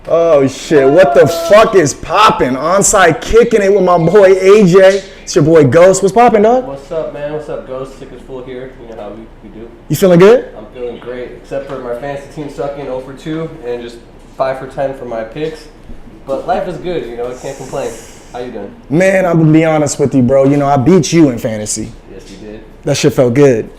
Oh, shit. What the fuck is popping? Onside kicking it with my boy AJ. It's your boy Ghost. What's popping, dog? What's up, man? What's up, Ghost? Sick as full here. You know how we do. You feeling good? I'm feeling great, except for my fantasy team sucking 0 for 2 and just 5 for 10 for my picks. But life is good, you know. I can't complain. How you doing? Man, I'm gonna be honest with you, bro. You know, I beat you in fantasy. Yes, you did. That shit felt good.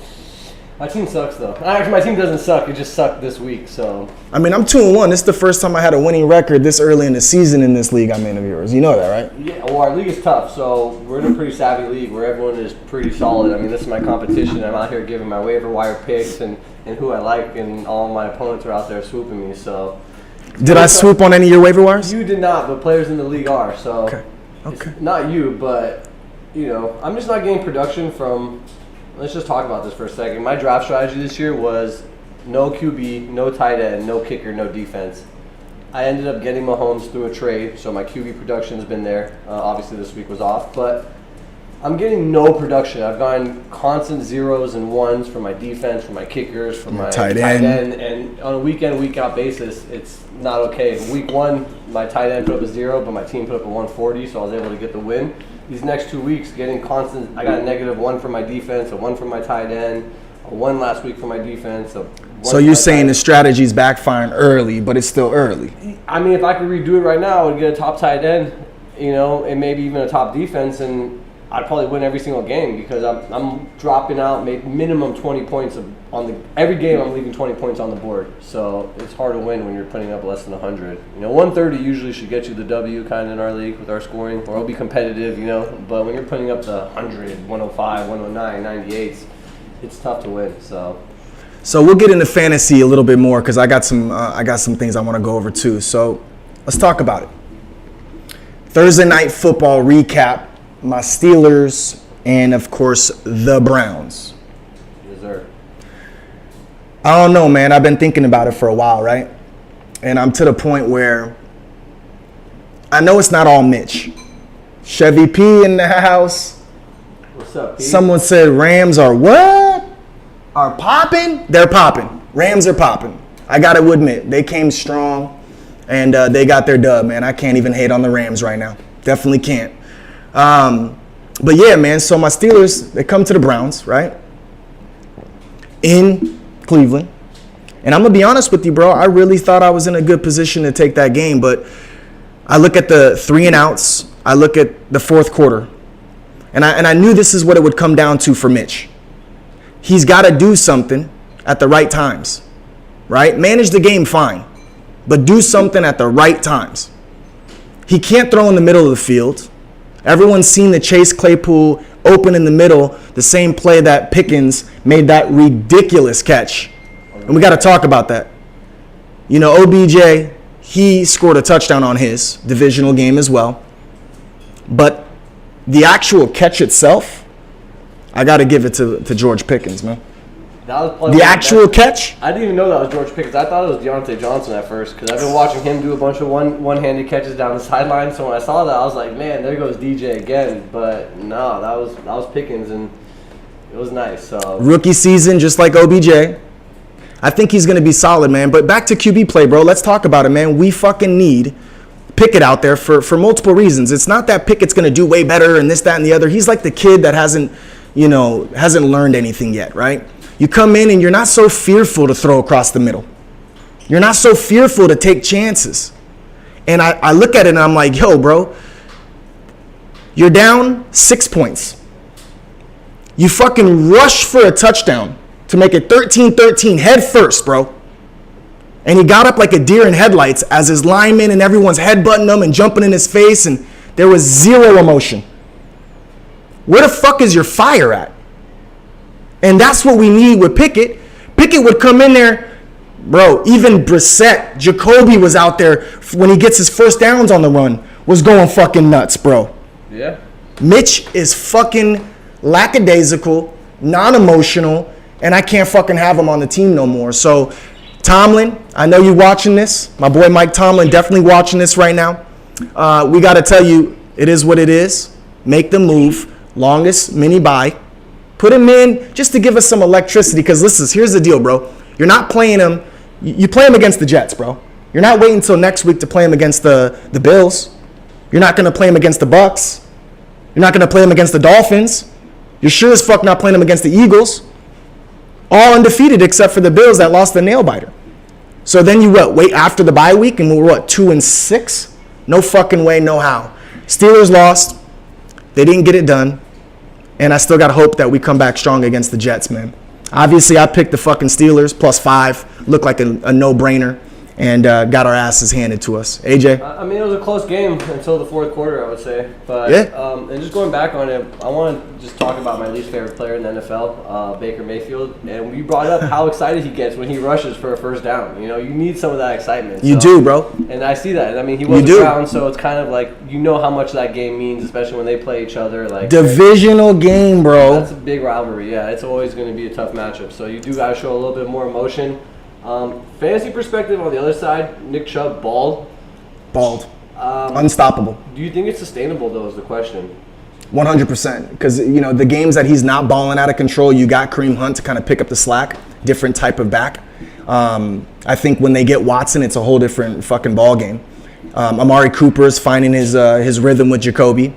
My team sucks, though. Actually, my team doesn't suck. It just sucked this week, so. I mean, I'm 2-1. This is the first time I had a winning record this early in the season in this league I'm in of yours. You know that, right? Yeah, well, our league is tough, so we're in a pretty savvy league where everyone is pretty solid. I mean, this is my competition. I'm out here giving my waiver wire picks and who I like, and all my opponents are out there swooping me, so. Did I swoop on any of your waiver wires? You did not, but players in the league are, so. Okay. It's not you, but, you know, I'm just not getting production from. Let's just talk about this for a second. My draft strategy this year was no QB, no tight end, no kicker, no defense. I ended up getting Mahomes through a trade, so my QB production has been there. Obviously, this week was off, but I'm getting no production. I've gotten constant zeros and ones for my defense, for my kickers, for my tight end, and on a week-in, week-out basis, it's not okay. Week 1, my tight end put up a 0, but my team put up a 140, so I was able to get the win. These next 2 weeks, getting constant. I got a -1 for my defense, a 1 for my tight end, a 1 last week for my defense. So you're saying the strategy's backfiring early, but it's still early. I mean, if I could redo it right now, I would get a top tight end, you know, and maybe even a top defense, and I'd probably win every single game because I'm dropping out minimum 20 points every game. I'm leaving 20 points on the board, so it's hard to win when you're putting up less than 100. You know, 130 usually should get you the W kind of in our league with our scoring, or it'll be competitive, you know. But when you're putting up the 100, 105, 109, 98s, it's tough to win. So we'll get into fantasy a little bit more because I got some things I want to go over too. So let's talk about it. Thursday night football recap. My Steelers, and of course, the Browns. Yes, sir. I don't know, man. I've been thinking about it for a while, right? And I'm to the point where I know it's not all Mitch. Chevy P in the house. What's up, P? Someone said Rams are what? Are popping? They're popping. Rams are popping. I got to admit, they came strong, and they got their dub, man. I can't even hate on the Rams right now. Definitely can't. But yeah, man, so my Steelers, they come to the Browns, right? In Cleveland. And I'm going to be honest with you, bro. I really thought I was in a good position to take that game, but I look at the 3 and outs. I look at the fourth quarter. And I knew this is what it would come down to for Mitch. He's got to do something at the right times, right? Manage the game fine, but do something at the right times. He can't throw in the middle of the field. Everyone's seen the Chase Claypool open in the middle, the same play that Pickens made that ridiculous catch. And we got to talk about that. You know, OBJ, he scored a touchdown on his divisional game as well. But the actual catch itself, I got to give it to George Pickens, man. That was the actual catch? I didn't even know that was George Pickens. I thought it was Deontay Johnson at first because I've been watching him do a bunch of one-handed catches down the sideline. So when I saw that, I was like, man, there goes DJ again. But no, that was Pickens, and it was nice. So rookie season, just like OBJ. I think he's going to be solid, man. But back to QB play, bro. Let's talk about it, man. We fucking need Pickett out there for multiple reasons. It's not that Pickett's going to do way better and this, that, and the other. He's like the kid that hasn't learned anything yet, right? You come in and you're not so fearful to throw across the middle. You're not so fearful to take chances. And I look at it and I'm like, yo, bro, you're down 6 points. You fucking rush for a touchdown to make it 13-13 head first, bro. And he got up like a deer in headlights as his linemen and everyone's headbutting him and jumping in his face, and there was zero emotion. Where the fuck is your fire at? And that's what we need with Pickett. Pickett would come in there, bro, even Brissett, Jacoby was out there when he gets his first downs on the run, was going fucking nuts, bro. Yeah. Mitch is fucking lackadaisical, non-emotional, and I can't fucking have him on the team no more. So, Tomlin, I know you're watching this. My boy Mike Tomlin definitely watching this right now. We got to tell you, it is what it is. Make the move. Longest mini bye. Put him in just to give us some electricity. Because listen, here's the deal, bro. You're not playing him. You play him against the Jets, bro. You're not waiting until next week to play him against the Bills. You're not going to play him against the Bucks. You're not going to play him against the Dolphins. You're sure as fuck not playing him against the Eagles. All undefeated except for the Bills that lost the nail biter. So then you wait after the bye week and we're 2-6? No fucking way, no how. Steelers lost. They didn't get it done. And I still got hope that we come back strong against the Jets, man. Obviously, I picked the fucking Steelers +5. Looked like a no-brainer. And got our asses handed to us. AJ? I mean, it was a close game until the fourth quarter, I would say. But yeah. And just going back on it, I want to just talk about my least favorite player in the NFL, Baker Mayfield. And we brought up how excited he gets when he rushes for a first down. You know, you need some of that excitement. You do, bro. And I see that. And I mean, he was around, so it's kind of like, you know how much that game means, especially when they play each other. Like divisional game, bro. That's a big rivalry. Yeah, it's always going to be a tough matchup. So you do got to show a little bit more emotion. Fantasy perspective on the other side, Nick Chubb balled. Unstoppable. Do you think it's sustainable though is the question? 100%. Because, you know, the games that he's not balling out of control, you got Kareem Hunt to kind of pick up the slack. Different type of back. I think when they get Watson, it's a whole different fucking ball game. Amari Cooper's finding his rhythm with Jacoby.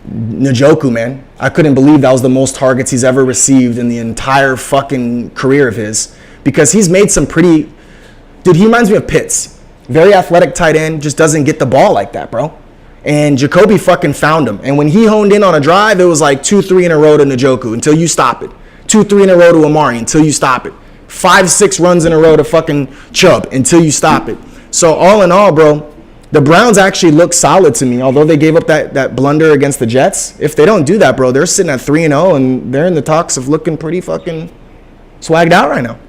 Njoku, man. I couldn't believe that was the most targets he's ever received in the entire fucking career of his. Because he's made some pretty... Dude, he reminds me of Pitts. Very athletic tight end, just doesn't get the ball like that, bro. And Jacoby fucking found him. And when he honed in on a drive, it was like 2-3 in a row to Njoku until you stop it. 2-3 in a row to Amari until you stop it. 5-6 runs in a row to fucking Chubb until you stop it. So all in all, bro, the Browns actually look solid to me. Although they gave up that blunder against the Jets. If they don't do that, bro, they're sitting at 3-0 and they're in the talks of looking pretty fucking swagged out right now.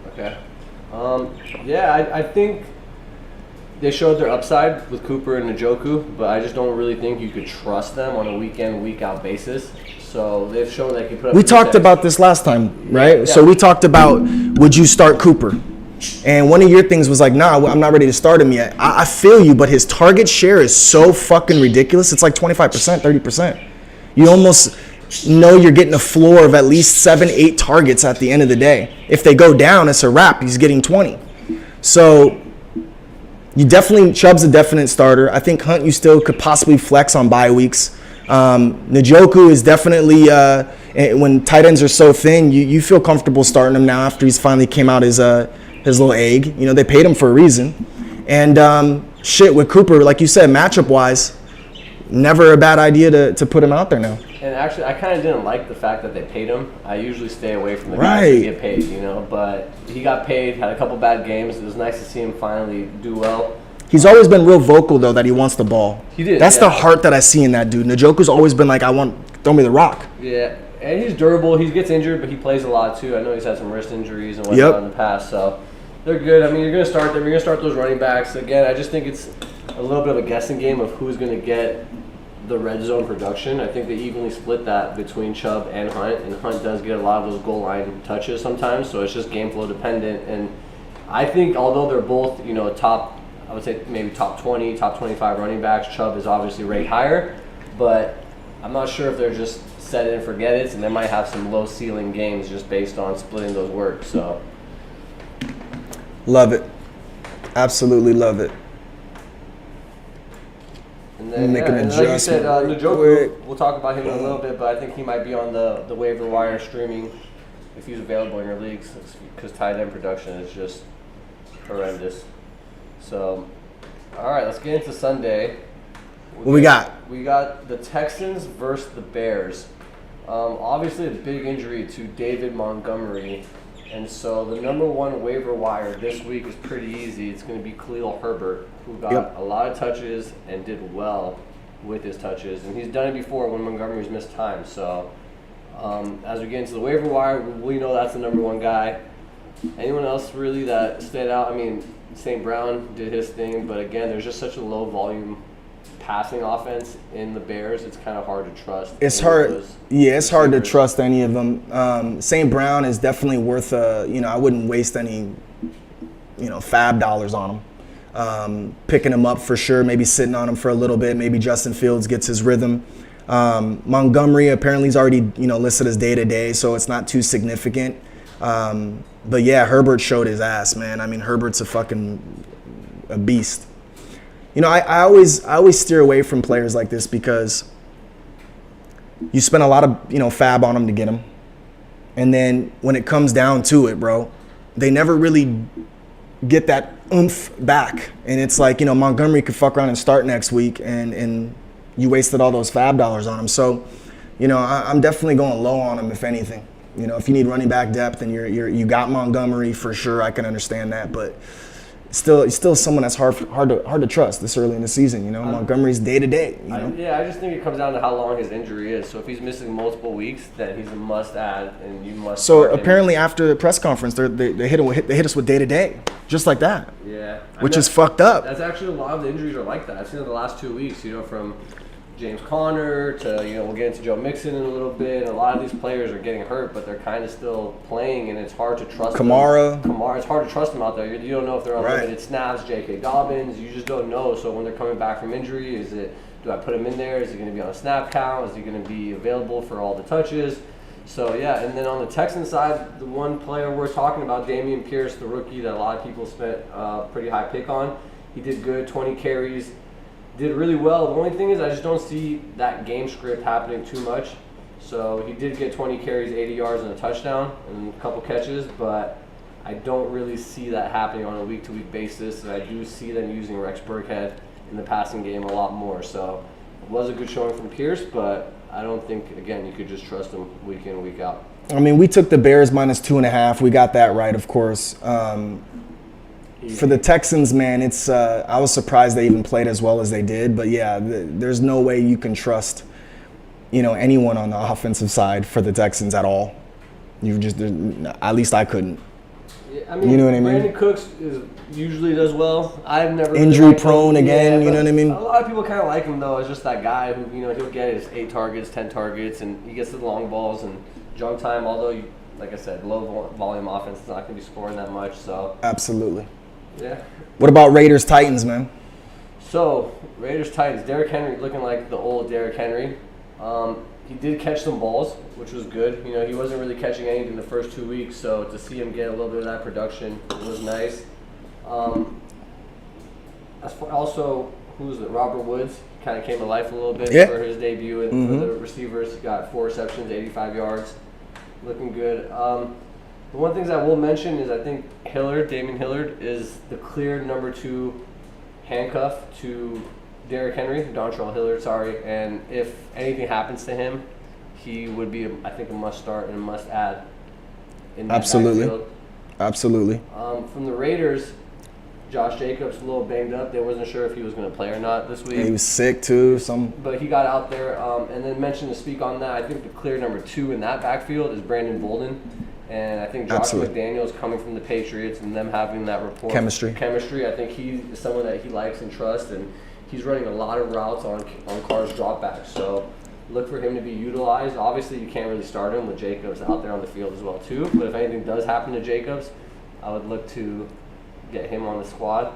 Okay. Yeah, I think they showed their upside with Cooper and Njoku, but I just don't really think you could trust them on a week-in, week-out basis. So they've shown they can put up... We talked about this last time, right? Yeah. So we talked about, would you start Cooper? And one of your things was like, nah, I'm not ready to start him yet. I feel you, but his target share is so fucking ridiculous. It's like 25%, 30%. You almost know you're getting a floor of at least 7-8 targets at the end of the day. If they go down, it's a wrap. He's getting 20. So Chubb's a definite starter. I think Hunt you still could possibly flex on bye weeks. Njoku is definitely, when tight ends are so thin, you feel comfortable starting him now after he's finally came out his little egg. You know, they paid him for a reason. And with Cooper, like you said, matchup-wise, never a bad idea to put him out there now. And actually, I kind of didn't like the fact that they paid him. I usually stay away from the guys that get paid, you know. But he got paid, had a couple bad games. It was nice to see him finally do well. He's always been real vocal, though, that he wants the ball. He did. That's the heart that I see in that dude. Njoku's always been like, throw me the rock. Yeah, and he's durable. He gets injured, but he plays a lot, too. I know he's had some wrist injuries and whatnot in the past, so they're good. I mean, you're going to start them. You're going to start those running backs. Again, I just think it's a little bit of a guessing game of who's going to get the red zone production. I think they evenly split that between Chubb and Hunt, and Hunt does get a lot of those goal line touches sometimes, so it's just game flow dependent. And I think although they're both, you know, I would say maybe top 20, top 25 running backs, Chubb is obviously ranked higher, but I'm not sure if they're just set it and forget it, and they might have some low ceiling games just based on splitting those work. So love it. Absolutely love it. And then, and like you said, Njoku, we'll talk about him in a little bit, but I think he might be on the waiver wire streaming if he's available in your leagues, because tight end production is just horrendous. So, all right, let's get into Sunday. What we got? We got the Texans versus the Bears. Obviously, a big injury to David Montgomery. And so the number one waiver wire this week is pretty easy. It's going to be Khalil Herbert, who got a lot of touches and did well with his touches. And he's done it before when Montgomery's missed time. So as we get into the waiver wire, we know that's the number one guy. Anyone else really that stood out? I mean, St. Brown did his thing, but again, there's just such a low volume passing offense in the Bears. It's kind of hard to trust. It's hard. Yeah, it's hard to trust any of them. St. Brown is definitely worth I wouldn't waste any, fab dollars on him. Picking him up for sure, maybe sitting on him for a little bit. Maybe Justin Fields gets his rhythm. Montgomery apparently is already, listed as day-to-day, so it's not too significant. But yeah, Herbert showed his ass, man. I mean, Herbert's a fucking a beast. You know, I always steer away from players like this because you spend a lot of, you know, fab on them to get them. And then when it comes down to it, bro, they never really get that oomph back. And it's like, you know, Montgomery could fuck around and start next week and you wasted all those fab dollars on him. So, you know, I'm definitely going low on him, if anything. You know, if you need running back depth and you got Montgomery for sure, I can understand that. But it's still someone that's hard to trust this early in the season. You know, Montgomery's day to day. You know, I just think it comes down to how long his injury is. So if he's missing multiple weeks, then he's a must add, and you must. So apparently after the press conference, they hit us with day to day, just like that. Yeah, which is fucked up. That's actually a lot of the injuries are like that. I've seen it the last 2 weeks. You know, from James Conner to, you know, we'll get into Joe Mixon in a little bit. And a lot of these players are getting hurt, but they're kind of still playing, and it's hard to trust Kamara, it's hard to trust them out there. You don't know if they're on limited snaps. J.K. Dobbins, you just don't know. So when they're coming back from injury, do I put him in there? Is he going to be on a snap count? Is he going to be available for all the touches? So, yeah, and then on the Texans side, the one player we're talking about, Dameon Pierce, the rookie that a lot of people spent a pretty high pick on. He did good, 20 carries. Did really well. The only thing is I just don't see that game script happening too much. So he did get 20 carries, 80 yards, and a touchdown, and a couple catches, but I don't really see that happening on a week-to-week basis. And I do see them using Rex Burkhead in the passing game a lot more. So it was a good showing from Pierce, but I don't think, again, you could just trust him week in, week out. I mean, we took the Bears -2.5. We got that right, of course. For the Texans, man, it's I was surprised they even played as well as they did. But yeah, there's no way you can trust, you know, anyone on the offensive side for the Texans at all. You just, at least I couldn't. Yeah, I mean, you know what I mean? Brandon Cooks usually does well. I've never injury prone again. You know what I mean? A lot of people kind of like him though. It's just that guy who, you know, he'll get his 8 targets, 10 targets, and he gets the long balls and junk time. Although, like I said, low volume offense is not going to be scoring that much. So absolutely. Yeah. What about Raiders Titans, man? So Raiders Titans, Derrick Henry looking like the old Derrick Henry. He did catch some balls, which was good. You know, he wasn't really catching anything the first 2 weeks, so to see him get a little bit of that production was nice. As far also, who was it? Robert Woods kind of came to life a little bit for his debut, and for the receivers, he got 4 receptions, 85 yards, looking good. The one thing I will mention is I think Damian Hillard, is the clear number 2 handcuff to Derrick Henry, Dontrell Hillard, sorry. And if anything happens to him, he would be, I think, a must start and a must add in that backfield. Absolutely. From the Raiders, Josh Jacobs a little banged up. They wasn't sure if he was going to play or not this week. He was sick too. But he got out there. And then mentioned to speak on that, I think the clear number 2 in that backfield is Brandon Bolden. And I think Josh McDaniels coming from the Patriots and them having that rapport. Chemistry. I think he is someone that he likes and trusts, and he's running a lot of routes on Carr's dropbacks. So look for him to be utilized. Obviously, you can't really start him with Jacobs out there on the field as well too. But if anything does happen to Jacobs, I would look to get him on the squad.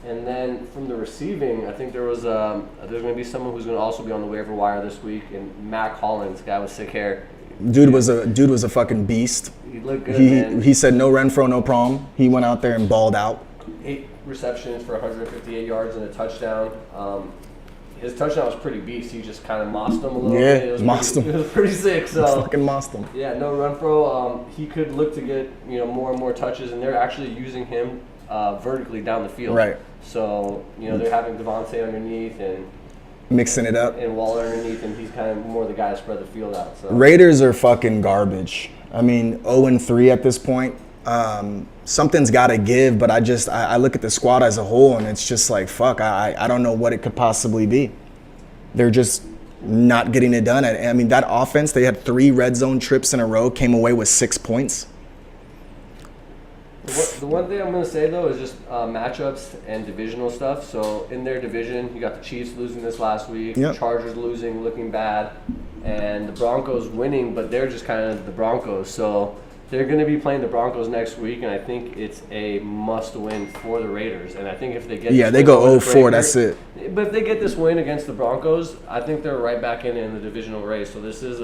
And then from the receiving, I think there's going to be someone who's going to also be on the waiver wire this week, and Mac Hollins, guy with sick hair. Dude was a fucking beast. He looked good, man. He said no Renfro, no problem. He went out there and balled out. 8 receptions for 158 yards and a touchdown. His touchdown was pretty beast. He just kind of mossed him a little bit. It was pretty sick. So fucking mossed him. Yeah, no Renfro. He could look to get, you know, more and more touches, and they're actually using him vertically down the field. Right. So, you know, they're having Devontae underneath and mixing it up, and Waller underneath, and he's kind of more the guy to spread the field out. So Raiders are fucking garbage. I mean, 0-3 at this point. Something's got to give, but I look at the squad as a whole, and it's just like, fuck, I don't know what it could possibly be. They're just not getting it done. I mean, that offense, they had 3 red zone trips in a row, came away with 6 points. The one thing I'm going to say, though, is just matchups and divisional stuff. So in their division, you got the Chiefs losing this last week, Chargers losing, looking bad, and the Broncos winning, but they're just kind of the Broncos. So they're going to be playing the Broncos next week, and I think it's a must-win for the Raiders. And I think if they get they go 0-4, that's it. But if they get this win against the Broncos, I think they're right back in the divisional race. So this is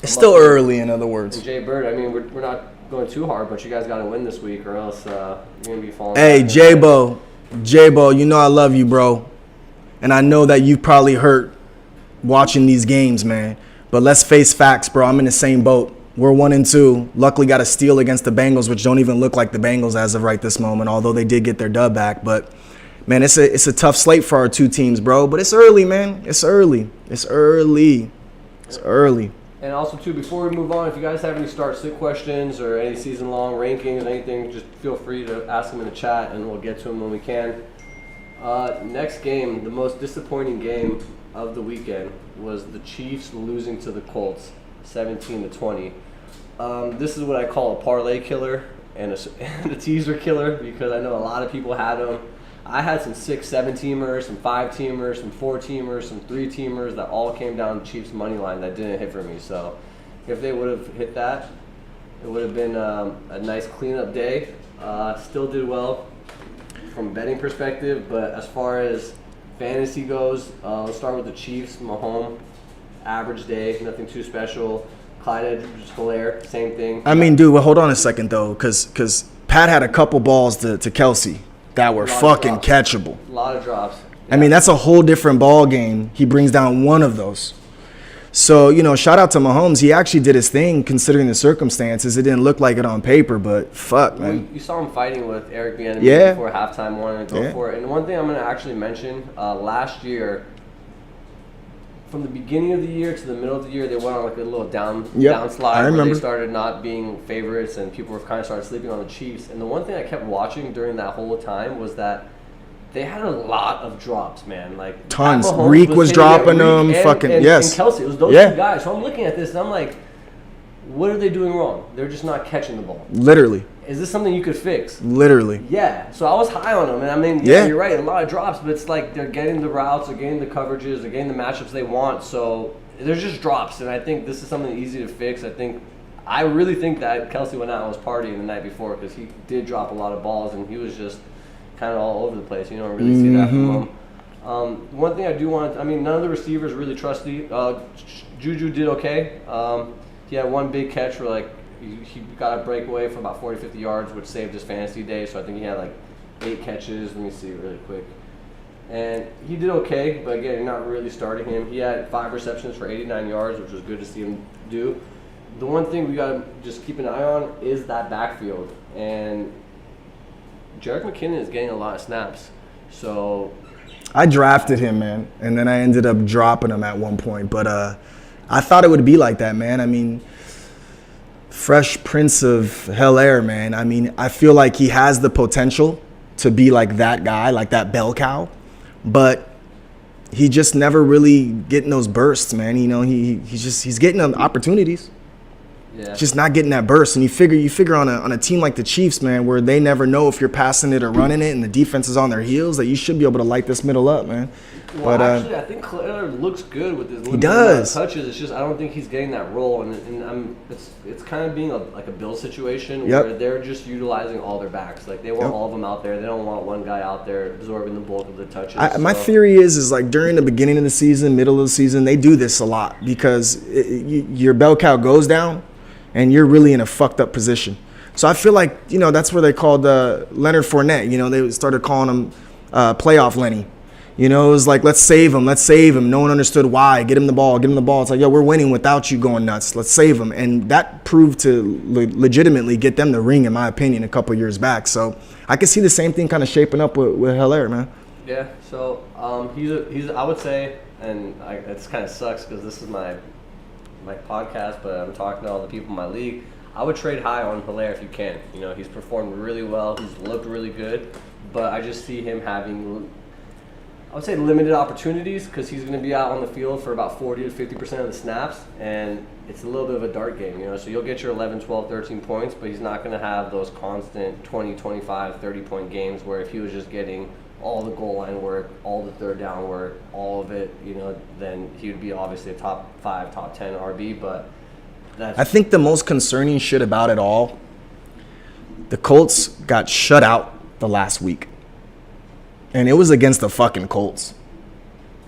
it's still early, in other words. And Jay Bird, I mean, we're not going too hard, but you guys got to win this week, or else you're gonna be falling. Hey, back. J-Bo, you know I love you, bro. And I know that you've probably hurt watching these games, man. But let's face facts, bro. I'm in the same boat. We're 1-2. Luckily got a steal against the Bengals, which don't even look like the Bengals as of right this moment, although they did get their dub back. But, man, it's a tough slate for our two teams, bro. But it's early, man. It's early. And also, too, before we move on, if you guys have any start-sit questions or any season-long rankings, anything, just feel free to ask them in the chat, and we'll get to them when we can. Next game, the most disappointing game of the weekend was the Chiefs losing to the Colts, 17-20. This is what I call a parlay killer and a teaser killer, because I know a lot of people had them. I had some 6, 7-teamers, some 5-teamers, some 4-teamers, some 3-teamers that all came down to Chiefs money line that didn't hit for me. So if they would have hit that, it would have been a nice cleanup day. Still did well from a betting perspective, but as far as fantasy goes, let's start with the Chiefs. Mahomes, average day, nothing too special. Clyde Edwards-Helaire, same thing. I mean, dude, well, hold on a second, though, because Pat had a couple balls to Kelsey that were fucking catchable. A lot of drops. I mean, that's a whole different ball game. He brings down one of those. So, you know, shout out to Mahomes. He actually did his thing considering the circumstances. It didn't look like it on paper, but fuck, man. You saw him fighting with Eric Bieniemy before halftime, wanting to go for it. And one thing I'm going to actually mention, last year, from the beginning of the year to the middle of the year, they went on like a little downslide where they started not being favorites and people were kind of started sleeping on the Chiefs. And the one thing I kept watching during that whole time was that they had a lot of drops, man. Like tons. Reek was dropping them. And Kelsey. It was those two guys. So I'm looking at this and I'm like, what are they doing wrong? They're just not catching the ball. Literally. Is this something you could fix? Literally. Yeah. So I was high on them. And I mean, you're right. A lot of drops, but it's like they're getting the routes, they're getting the coverages, they're getting the matchups they want. So there's just drops. And I think this is something easy to fix. I really think that Kelsey went out and was partying the night before, because he did drop a lot of balls and he was just kind of all over the place. You don't really see that from him. One thing I do want, none of the receivers really trusty. Juju did okay. He had one big catch where like he got a breakaway for about 40, 50 yards, which saved his fantasy day. So I think he had like 8 catches. Let me see really quick. And he did okay, but again, you're not really starting him. He had 5 receptions for 89 yards, which was good to see him do. The one thing we got to just keep an eye on is that backfield. And Jerick McKinnon is getting a lot of snaps. So I drafted him, man, and then I ended up dropping him at one point. But I thought it would be like that, man. I mean, Fresh Prince of Bel-Air, man. I mean, I feel like he has the potential to be like that guy, like that bell cow, but he just never really getting those bursts, man. You know, he's getting opportunities. Yeah. Just not getting that burst. And you figure on a team like the Chiefs, man, where they never know if you're passing it or running it and the defense is on their heels, that you should be able to light this middle up, man. Well, but actually, I think Claire looks good with his limited amount of touches. It's just I don't think he's getting that role, and it's kind of being like a Bill situation where they're just utilizing all their backs. Like they want all of them out there. They don't want one guy out there absorbing the bulk of the touches. My theory is like during the beginning of the season, middle of the season, they do this a lot because your bell cow goes down, and you're really in a fucked up position. So I feel like, you know, that's where they called Leonard Fournette. You know, they started calling him playoff Lenny. You know, it was like, let's save him. No one understood why. Get him the ball. It's like, yo, we're winning without you going nuts. Let's save him. And that proved to legitimately get them the ring, in my opinion, a couple years back. So I could see the same thing kind of shaping up with Bel-Air, man. Yeah, so he's I would say, and it kind of sucks because this is my podcast, but I'm talking to all the people in my league. I would trade high on Bel-Air if you can. You know, he's performed really well. He's looked really good, but I just see him having, I would say, limited opportunities because he's going to be out on the field for about 40 to 50% of the snaps, and it's a little bit of a dart game, you know. So you'll get your 11, 12, 13 points, but he's not going to have those constant 20, 25, 30-point games where if he was just getting all the goal line work, all the third down work, all of it, you know, then he would be obviously a top 5, top 10 RB, but I think the most concerning shit about it all, the Colts got shut out the last week. And it was against the fucking Colts.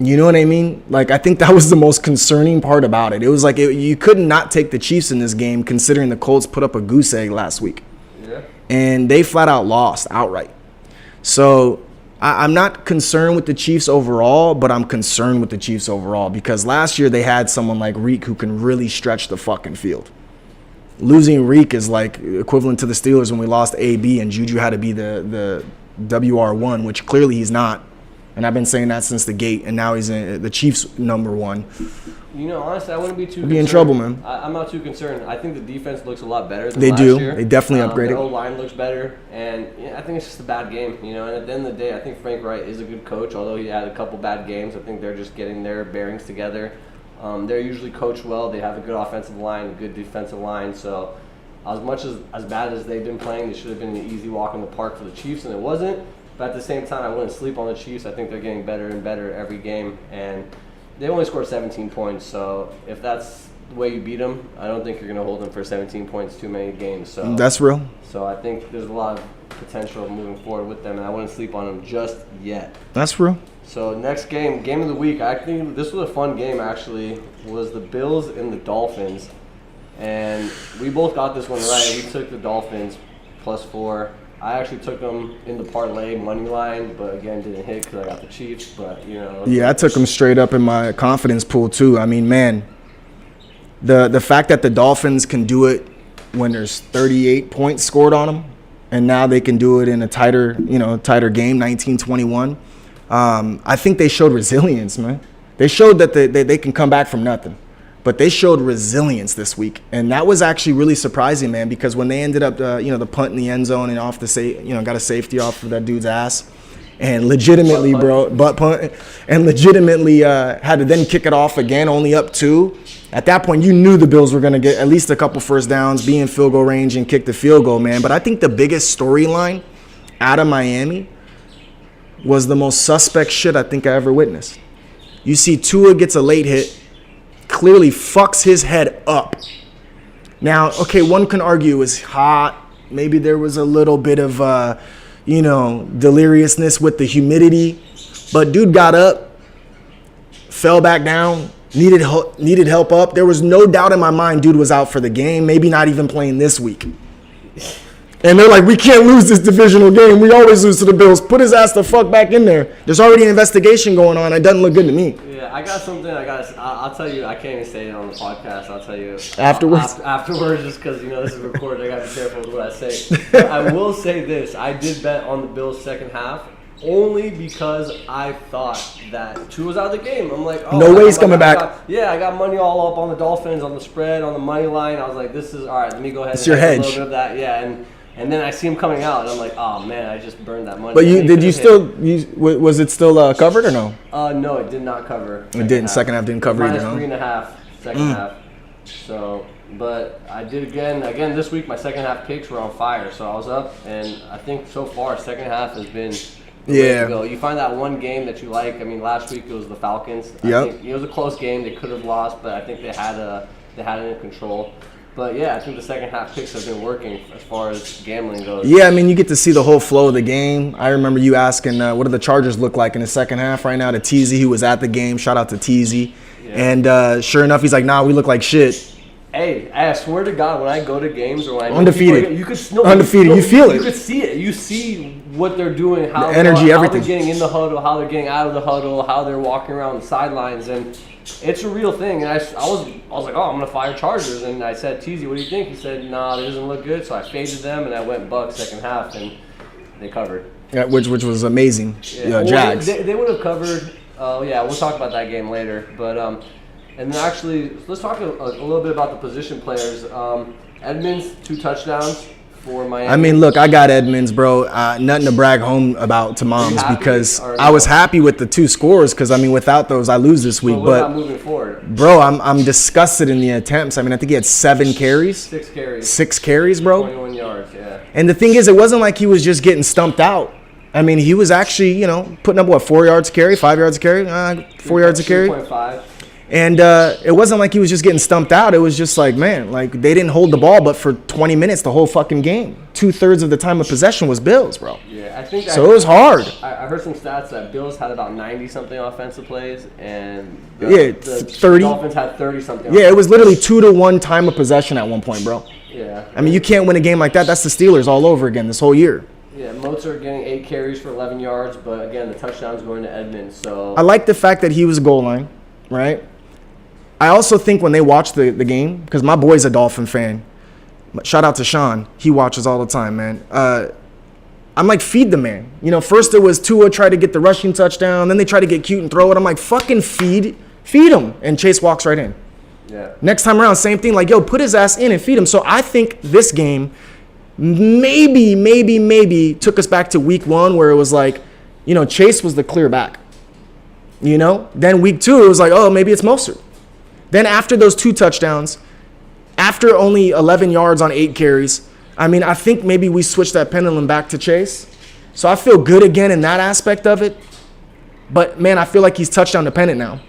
You know what I mean? Like, I think that was the most concerning part about it. It was like you could not take the Chiefs in this game, considering the Colts put up a goose egg last week. Yeah. And they flat out lost outright. So I'm not concerned with the Chiefs overall, but I'm concerned with the Chiefs overall because last year they had someone like Reek who can really stretch the fucking field. Losing Reek is like equivalent to the Steelers when we lost AB and Juju had to be the WR1, which clearly he's not. And I've been saying that since the gate, and now he's in the Chiefs' number one. You know, honestly, I wouldn't be too. We'll be in trouble, man. I'm not too concerned. I think the defense looks a lot better than They last do. year. They definitely upgraded. The O-line looks better, and I think it's just a bad game. You know, and at the end of the day, I think Frank Wright is a good coach. Although he had a couple bad games, I think they're just getting their bearings together. They're usually coached well. They have a good offensive line, a good defensive line. So, as bad as they've been playing, they should have been an easy walk in the park for the Chiefs, and it wasn't. But at the same time, I wouldn't sleep on the Chiefs. I think they're getting better and better every game, and they only scored 17 points. So if that's the way you beat them, I don't think you're going to hold them for 17 points too many games. So That's real. So I think there's a lot of potential moving forward with them, and I wouldn't sleep on them just yet. That's real. So next game of the week, I think this was a fun game actually, was the Bills and the Dolphins. And we both got this one right. We took the Dolphins +4. I actually took them in the parlay money line, but again didn't hit because I got the Chiefs. But you know. Yeah, I took them straight up in my confidence pool too. I mean, man, the fact that the Dolphins can do it when there's 38 points scored on them, and now they can do it in a tighter game, 19-21. I think they showed resilience, man. They showed that they can come back from nothing. But they showed resilience this week, and that was actually really surprising, man. Because when they ended up, the punt in the end zone and off got a safety off of that dude's ass, and legitimately, butt punt, and legitimately had to then kick it off again, only up 2. At that point, you knew the Bills were going to get at least a couple first downs, be in field goal range, and kick the field goal, man. But I think the biggest storyline out of Miami was the most suspect shit I think I ever witnessed. You see, Tua gets a late hit. Clearly fucks his head up. Now, okay, one can argue it's hot. Maybe there was a little bit of, deliriousness with the humidity. But dude got up, fell back down, needed help up. There was no doubt in my mind dude was out for the game, maybe not even playing this week. And they're like, we can't lose this divisional game. We always lose to the Bills. Put his ass the fuck back in there. There's already an investigation going on. It doesn't look good to me. Yeah, I got something. I'll tell you. I can't even say it on the podcast. I'll tell you afterwards. Afterwards, just because this is recorded. I gotta be careful with what I say. But I will say this: I did bet on the Bills second half only because I thought that Tua was out of the game. I'm like, oh, no way he's coming back. I got money all up on the Dolphins, on the spread, on the money line. I was like, this is all right. Let me go ahead. It's your hedge. A little bit of that, yeah, and then I see him coming out, and I'm like, oh man, I just burned that money. But was it still covered or no? No, it did not cover. It didn't. Second half didn't cover either. -3.5 second half. So, but I did again this week. My second half picks were on fire, so I was up, and I think so far second half has been the way to go. You find that one game that you like. I mean, last week it was the Falcons. Yep. I think it was a close game. They could have lost, but I think they had it in control. But yeah, I think the second half picks have been working as far as gambling goes. Yeah, I mean, you get to see the whole flow of the game. I remember you asking, what do the Chargers look like in the second half right now to Teasy, who was at the game. Shout out to Teasy. Yeah. And sure enough, he's like, nah, we look like shit. Hey, I swear to God, when I go to games or when I undefeated, you feel it. You could see it. You see what they're doing, how the energy, everything. How they're getting in the huddle, how they're getting out of the huddle, how they're walking around the sidelines, and it's a real thing. And I was like, oh, I'm gonna fire Chargers, and I said, Teasy, what do you think? He said, nah, it doesn't look good. So I faded them, and I went Bucks second half, and they covered. Yeah, which was amazing. Yeah. Jags. They would have covered. We'll talk about that game later, but. And then actually, let's talk a little bit about the position players. Edmonds, 2 touchdowns for Miami. I mean, look, I got Edmonds, bro. Nothing to brag home about to moms because I was happy with the 2 scores because, I mean, without those, I lose this week. But moving forward? Bro, I'm disgusted in the attempts. I mean, I think he had 7 carries. 6 carries. 6 carries, bro. 21 yards, yeah. And the thing is, it wasn't like he was just getting stumped out. I mean, he was actually, putting up, 4 yards a carry, 5 yards a carry, 4 yards a carry. 2.5. And it wasn't like he was just getting stumped out. It was just like, man, like they didn't hold the ball, but for 20 minutes, the whole fucking game. 2/3 of the time of possession was Bills, bro. Yeah, I think So it was hard. I heard some stats that Bills had about 90-something offensive plays, and Yeah, the 30. Dolphins had 30-something. Yeah, it was literally 2-1 time of possession at one point, bro. Yeah. I mean, you can't win a game like that. That's the Steelers all over again this whole year. Yeah, Mozart getting 8 carries for 11 yards, but again, the touchdown's going to Edmonds. So I like the fact that he was goal line, right? I also think when they watch the game, because my boy's a Dolphin fan. Shout out to Sean. He watches all the time, man. I'm like, feed the man. You know, first it was Tua try to get the rushing touchdown. Then they try to get cute and throw it. I'm like, fucking feed him. And Chase walks right in. yeah, Next time around, same thing. Like, yo, put his ass in and feed him. So I think this game maybe took us back to week 1 where it was like, you know, Chase was the clear back. You know? Then week 2, it was like, oh, maybe it's Mostert. Then after those 2 touchdowns, after only 11 yards on 8 carries, I mean, I think maybe we switched that pendulum back to Chase. So I feel good again in that aspect of it. But, man, I feel like he's touchdown dependent now.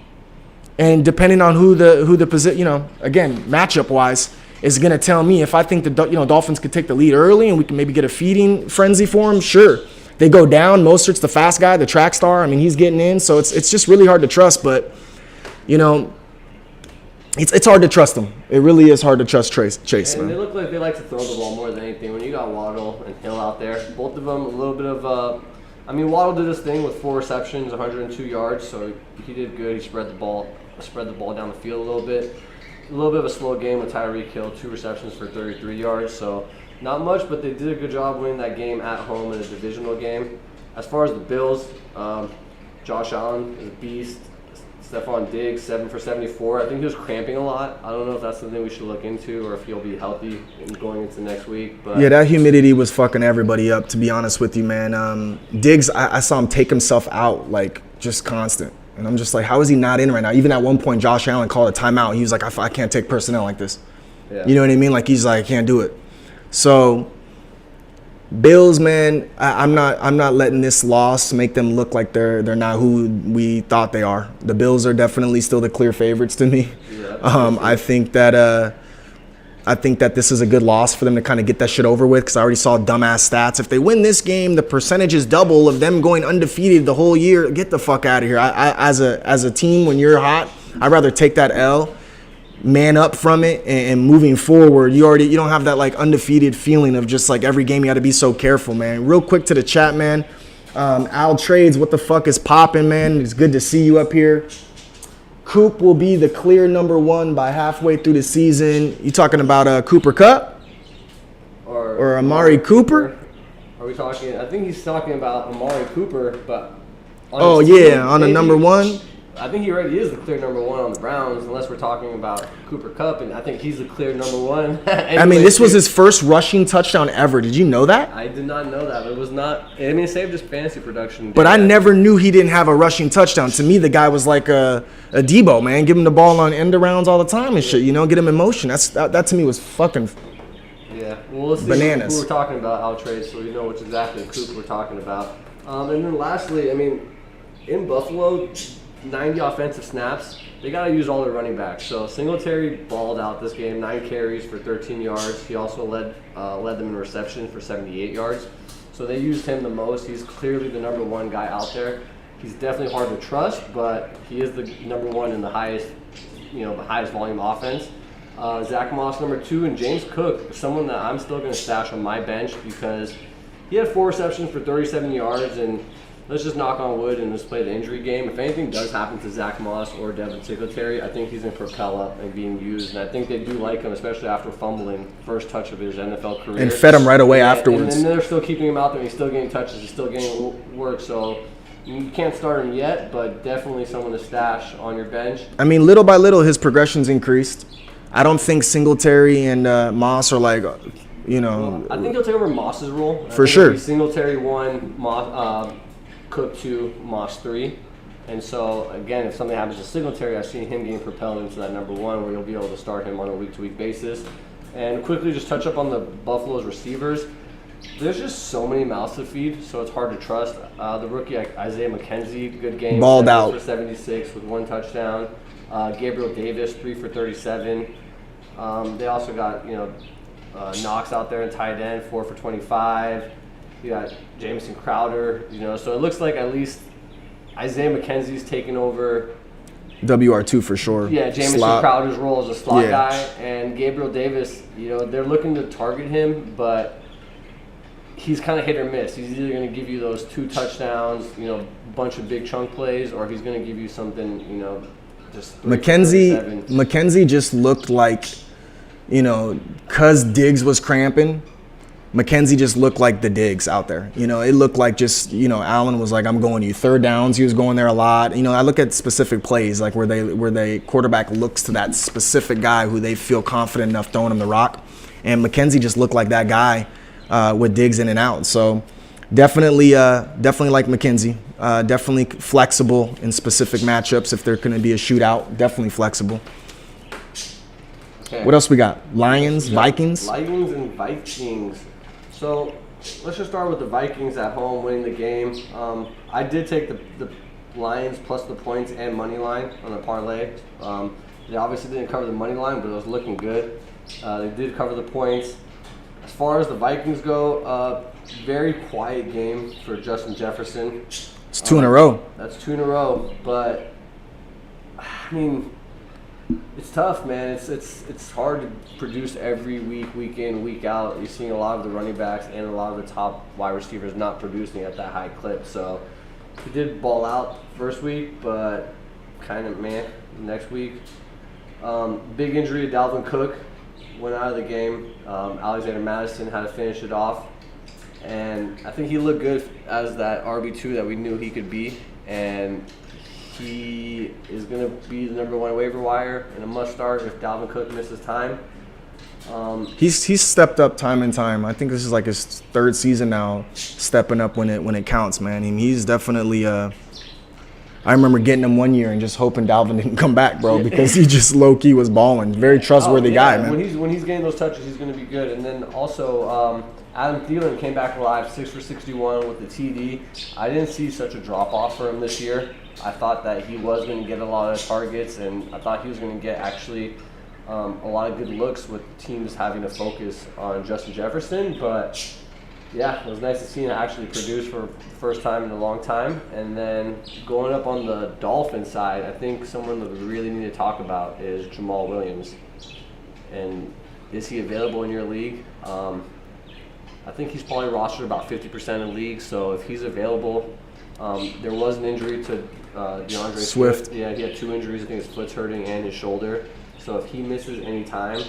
And depending on who the position, you know, again, matchup-wise, is going to tell me if I think the Dolphins could take the lead early and we can maybe get a feeding frenzy for him, sure. They go down. Mostert's the fast guy, the track star. I mean, he's getting in. So it's just really hard to trust. But, you know, it's hard to trust him. It really is hard to trust Chase, and man. they look like they like to throw the ball more than anything. When you got Waddle and Hill out there, both of them a little bit of I mean, Waddle did his thing with 4 receptions, 102 yards, so he did good. He spread the ball down the field a little bit. A little bit of a slow game with Tyreek Hill, 2 receptions for 33 yards, so not much, but they did a good job winning that game at home in a divisional game. As far as the Bills, Josh Allen is a beast. Stephon Diggs, 7 for 74. I think he was cramping a lot. I don't know if that's something we should look into or if he'll be healthy going into next week. But Yeah, that humidity was fucking everybody up, to be honest with you, man. Diggs, I saw him take himself out, like, just constant. And I'm just like, how is he not in right now? Even at one point, Josh Allen called a timeout. He was like, I can't take personnel like this. yeah. You know what I mean? Like, he's like, I can't do it. So, Bills, man, I'm not letting this loss make them look like they're not who we thought they are. The Bills are definitely still the clear favorites to me. Yeah, I think that this is a good loss for them to kind of get that shit over with, because I already saw dumbass stats. If they win this game, the percentage is double of them going undefeated the whole year. Get the fuck out of here. As a team, when you're hot, I'd rather take that L, man up from it, and moving forward. You don't have that like undefeated feeling of just like every game you got to be so careful, man. Real quick to the chat, man. Al Trades, what the fuck is popping, man? It's good to see you up here. Coop will be the clear number 1 by halfway through the season. You talking about Cooper Kupp or Amari Cooper? Are we talking? I think he's talking about Amari Cooper, but Oh his team, yeah, on the maybe. number 1. I think he already is the clear number 1 on the Browns, unless we're talking about Cooper Kupp, and I think he's the clear number 1. I mean, this was his first rushing touchdown ever. Did you know that? I did not know that. But it was not. I mean, it saved his fantasy production. But I never knew he didn't have a rushing touchdown. To me, the guy was like a Debo, man. Give him the ball on end arounds all the time and shit. You know, get him in motion. That to me was fucking. Yeah. Well, let's see Bananas. who we're talking about, Al Trades, so we know which exactly Coop we're talking about. And then lastly, I mean, in Buffalo, 90 offensive snaps, they got to use all their running backs. So Singletary balled out this game, 9 carries for 13 yards. He also led them in receptions for 78 yards. So they used him the most. He's clearly the number 1 guy out there. He's definitely hard to trust, but he is the number 1 in the highest volume offense. Zach Moss number 2, and James Cook, someone that I'm still going to stash on my bench because he had 4 receptions for 37 yards, and let's just knock on wood and just play the injury game. If anything does happen to Zach Moss or Devin Singletary, I think he's going to propel up and being used. And I think they do like him, especially after fumbling first touch of his NFL career. And fed him right away afterwards. And they're still keeping him out there. He's still getting touches. He's still getting work. So you can't start him yet, but definitely someone to stash on your bench. I mean, little by little, his progression's increased. I don't think Singletary and Moss are like, you know. I think he'll take over Moss's role. For sure. Singletary 1, Cook 2, Moss 3. And so, again, if something happens to Singletary, I see him getting propelled into that number 1 where you'll be able to start him on a week-to-week basis. And quickly just touch up on the Buffalo's receivers. There's just so many mouths to feed, so it's hard to trust. The rookie Isaiah McKenzie, good game. Balled out. For 76 with 1 touchdown. Gabriel Davis, 3 for 37. They also got, Knox out there in tight end, 4 for 25. You got Jamison Crowder, so it looks like at least Isaiah McKenzie's taken over. WR2 for sure. Yeah, Jamison Slot. Crowder's role as a slot Yeah. guy, and Gabriel Davis, they're looking to target him, but he's kind of hit or miss. He's either going to give you those 2 touchdowns, bunch of big chunk plays, or he's going to give you something, just 3 for 37. McKenzie just looked like, cause Diggs was cramping. McKenzie just looked like the Diggs out there. It looked like just, Allen was like, I'm going to you. Third downs, he was going there a lot. I look at specific plays, like where they quarterback looks to that specific guy who they feel confident enough throwing him the rock. And McKenzie just looked like that guy with Diggs in and out. So definitely like McKenzie. Definitely flexible in specific matchups if they're going to be a shootout. Definitely flexible. Okay. What else we got? Lions, Vikings? Lions and Vikings. So let's just start with the Vikings at home winning the game. I did take the Lions plus the points and money line on the parlay. They obviously didn't cover the money line, but it was looking good. They did cover the points. As far as the Vikings go, very quiet game for Justin Jefferson. It's 2 in a row. That's 2 in a row, but I mean, it's tough, man. It's hard to produce every week, week in, week out. You're seeing a lot of the running backs and a lot of the top wide receivers not producing at that high clip. So he did ball out first week, but kind of next week. Big injury to Dalvin Cook, went out of the game. Alexander Madison had to finish it off. And I think he looked good as that RB2 that we knew he could be. And he is going to be the number 1 waiver wire and a must start if Dalvin Cook misses time. He's stepped up time and time. I think this is like his 3rd season now, stepping up when it counts, man. I mean, he's definitely. I remember getting him one year and just hoping Dalvin didn't come back, bro, because he just low key was balling. Very trustworthy guy, man. When he's getting those touches, he's going to be good. And then also, Adam Thielen came back alive, 6 for 61 with the TD. I didn't see such a drop off for him this year. I thought that he was going to get a lot of targets, and I thought he was going to get actually a lot of good looks with teams having to focus on Justin Jefferson. But yeah, it was nice to see him actually produce for the first time in a long time. And then going up on the Dolphins side, I think someone that we really need to talk about is Jamal Williams. And is he available in your league? I think he's probably rostered about 50% of leagues. So if he's available, there was an injury to DeAndre Swift. Yeah, he had 2 injuries. I think his foot's hurting and his shoulder. So if he misses any time,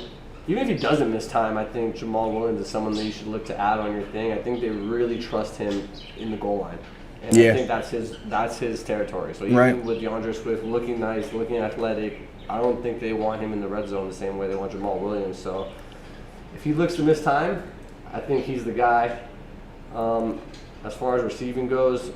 even if he doesn't miss time, I think Jamal Williams is someone that you should look to add on your thing. I think they really trust him in the goal line. And I think that's his territory. So even with DeAndre Swift looking nice, looking athletic, I don't think they want him in the red zone the same way they want Jamal Williams. So if he looks to miss time, I think he's the guy. As far as receiving goes,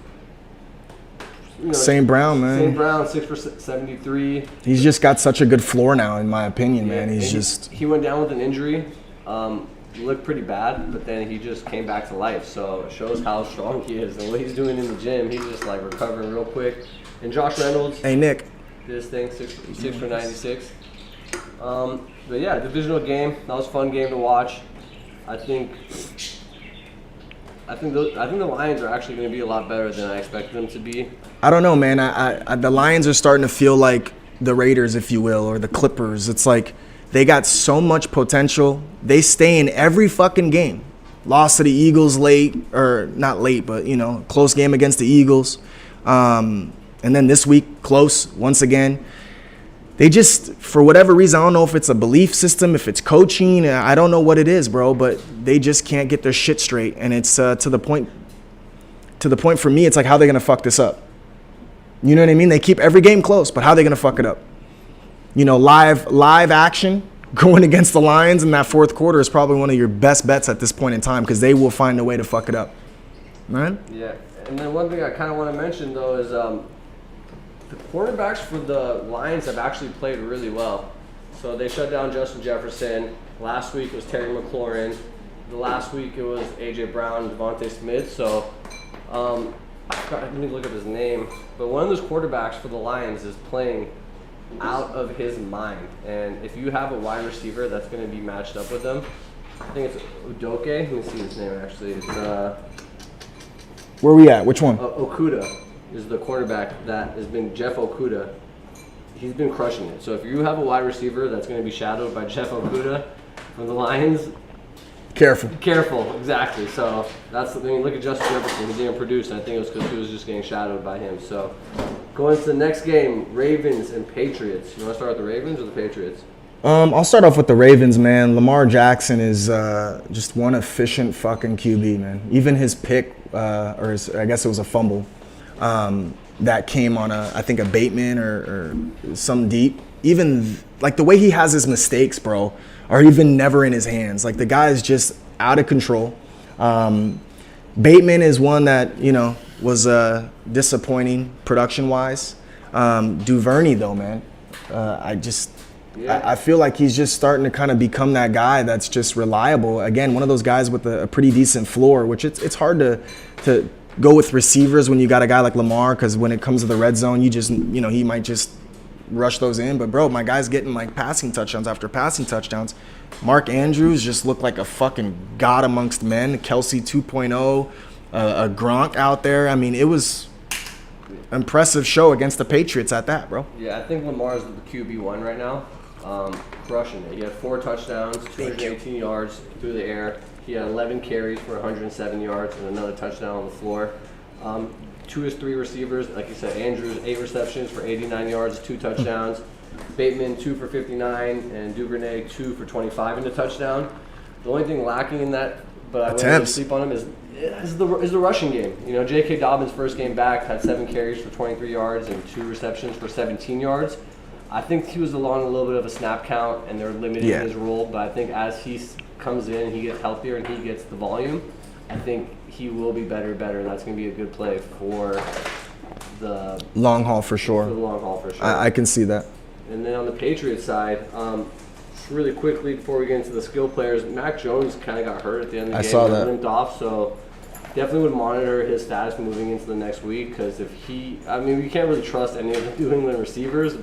St. Brown, man. St. Brown, 6 for 73. He's just got such a good floor now, in my opinion, man. He went down with an injury. Looked pretty bad, but then he just came back to life. So it shows how strong he is. And what he's doing in the gym, he's just like recovering real quick. And Josh Reynolds. Hey, Nick. Did his thing, 6 for 96. But yeah, divisional game. That was a fun game to watch. I think the Lions are actually going to be a lot better than I expected them to be. I don't know, man. The Lions are starting to feel like the Raiders, if you will, or the Clippers. It's like they got so much potential. They stay in every fucking game. Lost to the Eagles late, or not late, but, close game against the Eagles. And then this week, close once again. They just, for whatever reason, I don't know if it's a belief system, if it's coaching, I don't know what it is, bro, but they just can't get their shit straight. And it's to the point for me, it's like, how are they going to fuck this up? You know what I mean? They keep every game close, but how are they going to fuck it up? Live action going against the Lions in that fourth quarter is probably one of your best bets at this point in time, because they will find a way to fuck it up. Right? Yeah. And then one thing I kind of want to mention, though, is the quarterbacks for the Lions have actually played really well. So they shut down Justin Jefferson. Last week it was Terry McLaurin. The last week it was A.J. Brown, Devontae Smith. So let me look up his name. But one of those quarterbacks for the Lions is playing out of his mind. And if you have a wide receiver that's going to be matched up with him, I think it's Udoke. Let me see his name actually. It's Where we at? Which one? Okuda is the cornerback that has been Jeff Okuda. He's been crushing it. So if you have a wide receiver that's going to be shadowed by Jeff Okuda from the Lions, Careful. careful, exactly. So that's the thing. Look at Justin Jefferson. He didn't produce, and I think it was because he was just getting shadowed by him. So going to the next game, Ravens and Patriots. You want to start with the Ravens or the Patriots? I'll start off with the Ravens, man. Lamar Jackson is just one efficient fucking QB, man. Even his pick, I guess it was a fumble, that came on I think a Bateman or some deep. Even like the way he has his mistakes, bro, are even never in his hands. Like the guy is just out of control. Bateman is one that, was disappointing production-wise. Duvernay, though, man, I feel like he's just starting to kind of become that guy that's just reliable. Again, one of those guys with a pretty decent floor, which it's hard to go with receivers when you got a guy like Lamar, because when it comes to the red zone, he might just rush those in. But, bro, my guy's getting, like, passing touchdowns after passing touchdowns. Mark Andrews just looked like a fucking god amongst men. Kelsey 2.0, a Gronk out there. I mean, it was impressive show against the Patriots at that, bro. Yeah, I think Lamar's the QB1 right now. Crushing it. He had 4 touchdowns, 218 yards through the air. He had 11 carries for 107 yards and another touchdown on the floor. 2 of his 3 receivers, like you said, Andrews, 8 receptions for 89 yards, 2 touchdowns. Bateman, 2 for 59, and Duvernay, 2 for 25 in the touchdown. The only thing lacking in that, but I wouldn't sleep on him, is the rushing game. J.K. Dobbins' first game back had 7 carries for 23 yards and 2 receptions for 17 yards. I think he was along a little bit of a snap count, and they're limiting his role. But I think as he comes in, he gets healthier and he gets the volume, I think he will be better, and that's going to be a good play for the long haul for sure. For the long haul for sure. I can see that. And then on the Patriots side, really quickly before we get into the skill players, Mac Jones kind of got hurt at the end of the game. I saw that. Limped off, so definitely would monitor his status moving into the next week, because we can't really trust any of the New England receivers,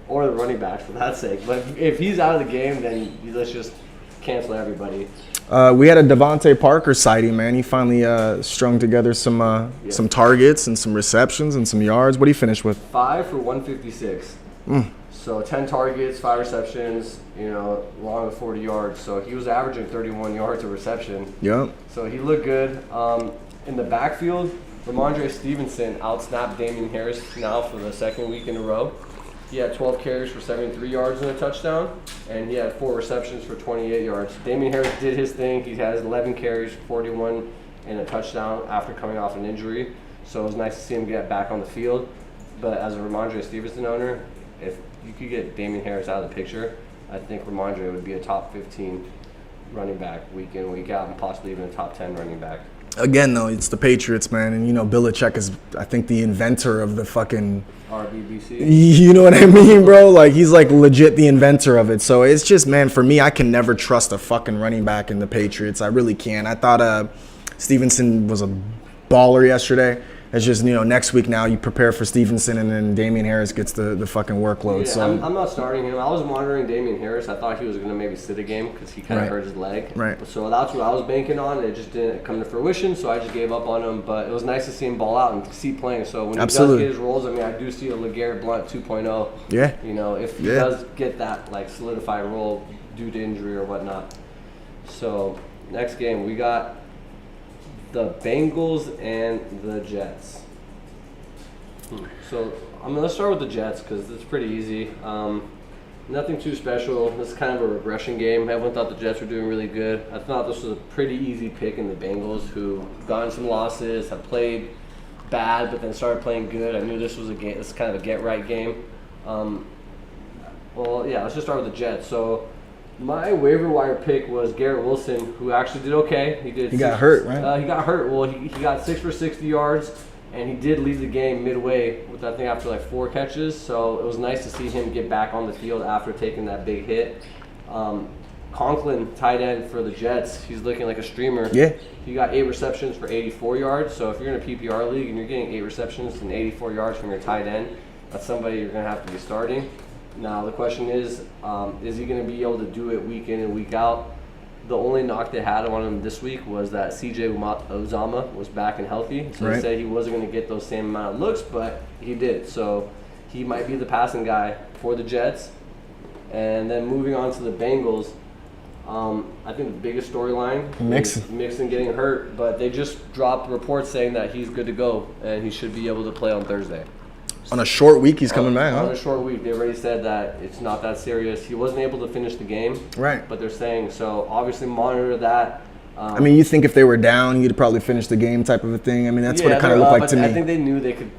or the running backs for that sake. But if he's out of the game, then let's just cancel everybody. We had a Devontae Parker sighting, man. He finally strung together some targets and some receptions and some yards. What did he finish with? 5 for 156. So 10 targets, 5 receptions, long of 40 yards. So he was averaging 31 yards a reception. Yep. So he looked good. In the backfield, Ramondre Stevenson outsnapped Damian Harris now for the second week in a row. He had 12 carries for 73 yards and a touchdown, and he had 4 receptions for 28 yards. Damian Harris did his thing. He has 11 carries for 41 and a touchdown after coming off an injury. So it was nice to see him get back on the field. But as a Ramondre Stevenson owner, if you could get Damian Harris out of the picture, I think Ramondre would be a top 15 running back week in, week out, and possibly even a top 10 running back. Again, though, it's the Patriots, man. And, Belichick is, I think, the inventor of the fucking RBBC. You know what I mean, bro? Like, he's, like, legit the inventor of it. So it's just, man, for me, I can never trust a fucking running back in the Patriots. I really can't. I thought Stevenson was a baller yesterday. It's just, next week now you prepare for Stevenson, and then Damian Harris gets the fucking workload. Yeah, so I'm not starting him. I was monitoring Damian Harris. I thought he was going to maybe sit a game because he kind of hurt his leg. Right. So that's what I was banking on. It just didn't come to fruition, so I just gave up on him. But it was nice to see him ball out and see playing. So when he does get his roles, I do see a LeGarrette Blount 2.0. Yeah. If he does get that solidified role due to injury or whatnot. So next game, we got the Bengals and the Jets. So let's start with the Jets because it's pretty easy. Nothing too special. This is kind of a regression game. Everyone thought the Jets were doing really good. I thought this was a pretty easy pick in the Bengals, who gotten some losses, have played bad, but then started playing good. I knew this was this is kind of a get-right game. Let's just start with the Jets. So my waiver wire pick was Garrett Wilson, who actually did okay. He got hurt, right? He got hurt. Well, he got 6 for 60 yards. And he did leave the game midway with, I think, after 4 catches. So it was nice to see him get back on the field after taking that big hit. Conklin, tight end for the Jets, he's looking like a streamer. Yeah. He got 8 receptions for 84 yards. So if you're in a PPR league and you're getting 8 receptions and 84 yards from your tight end, That's somebody you're going to have to be starting. Now, the question is he going to be able to do it week in and week out? The only knock they had on him this week was that CJ Uzama was back and healthy. So Right. They said he wasn't going to get those same amount of looks, but he did. So he might be the passing guy for the Jets. And then moving on to the Bengals, I think the biggest storyline is Mixon getting hurt, but they just dropped reports saying that he's good to go and he should be able to play on Thursday. On a short week, he's coming back, On huh? a short week, they already said that it's not that serious. He wasn't able to finish the game, Right. but they're saying so. Obviously, monitor that. I mean, you think if they were down, you'd probably finish the game type of a thing. I mean, that's what it kind of they're looked up, like to but me. I think they knew they could,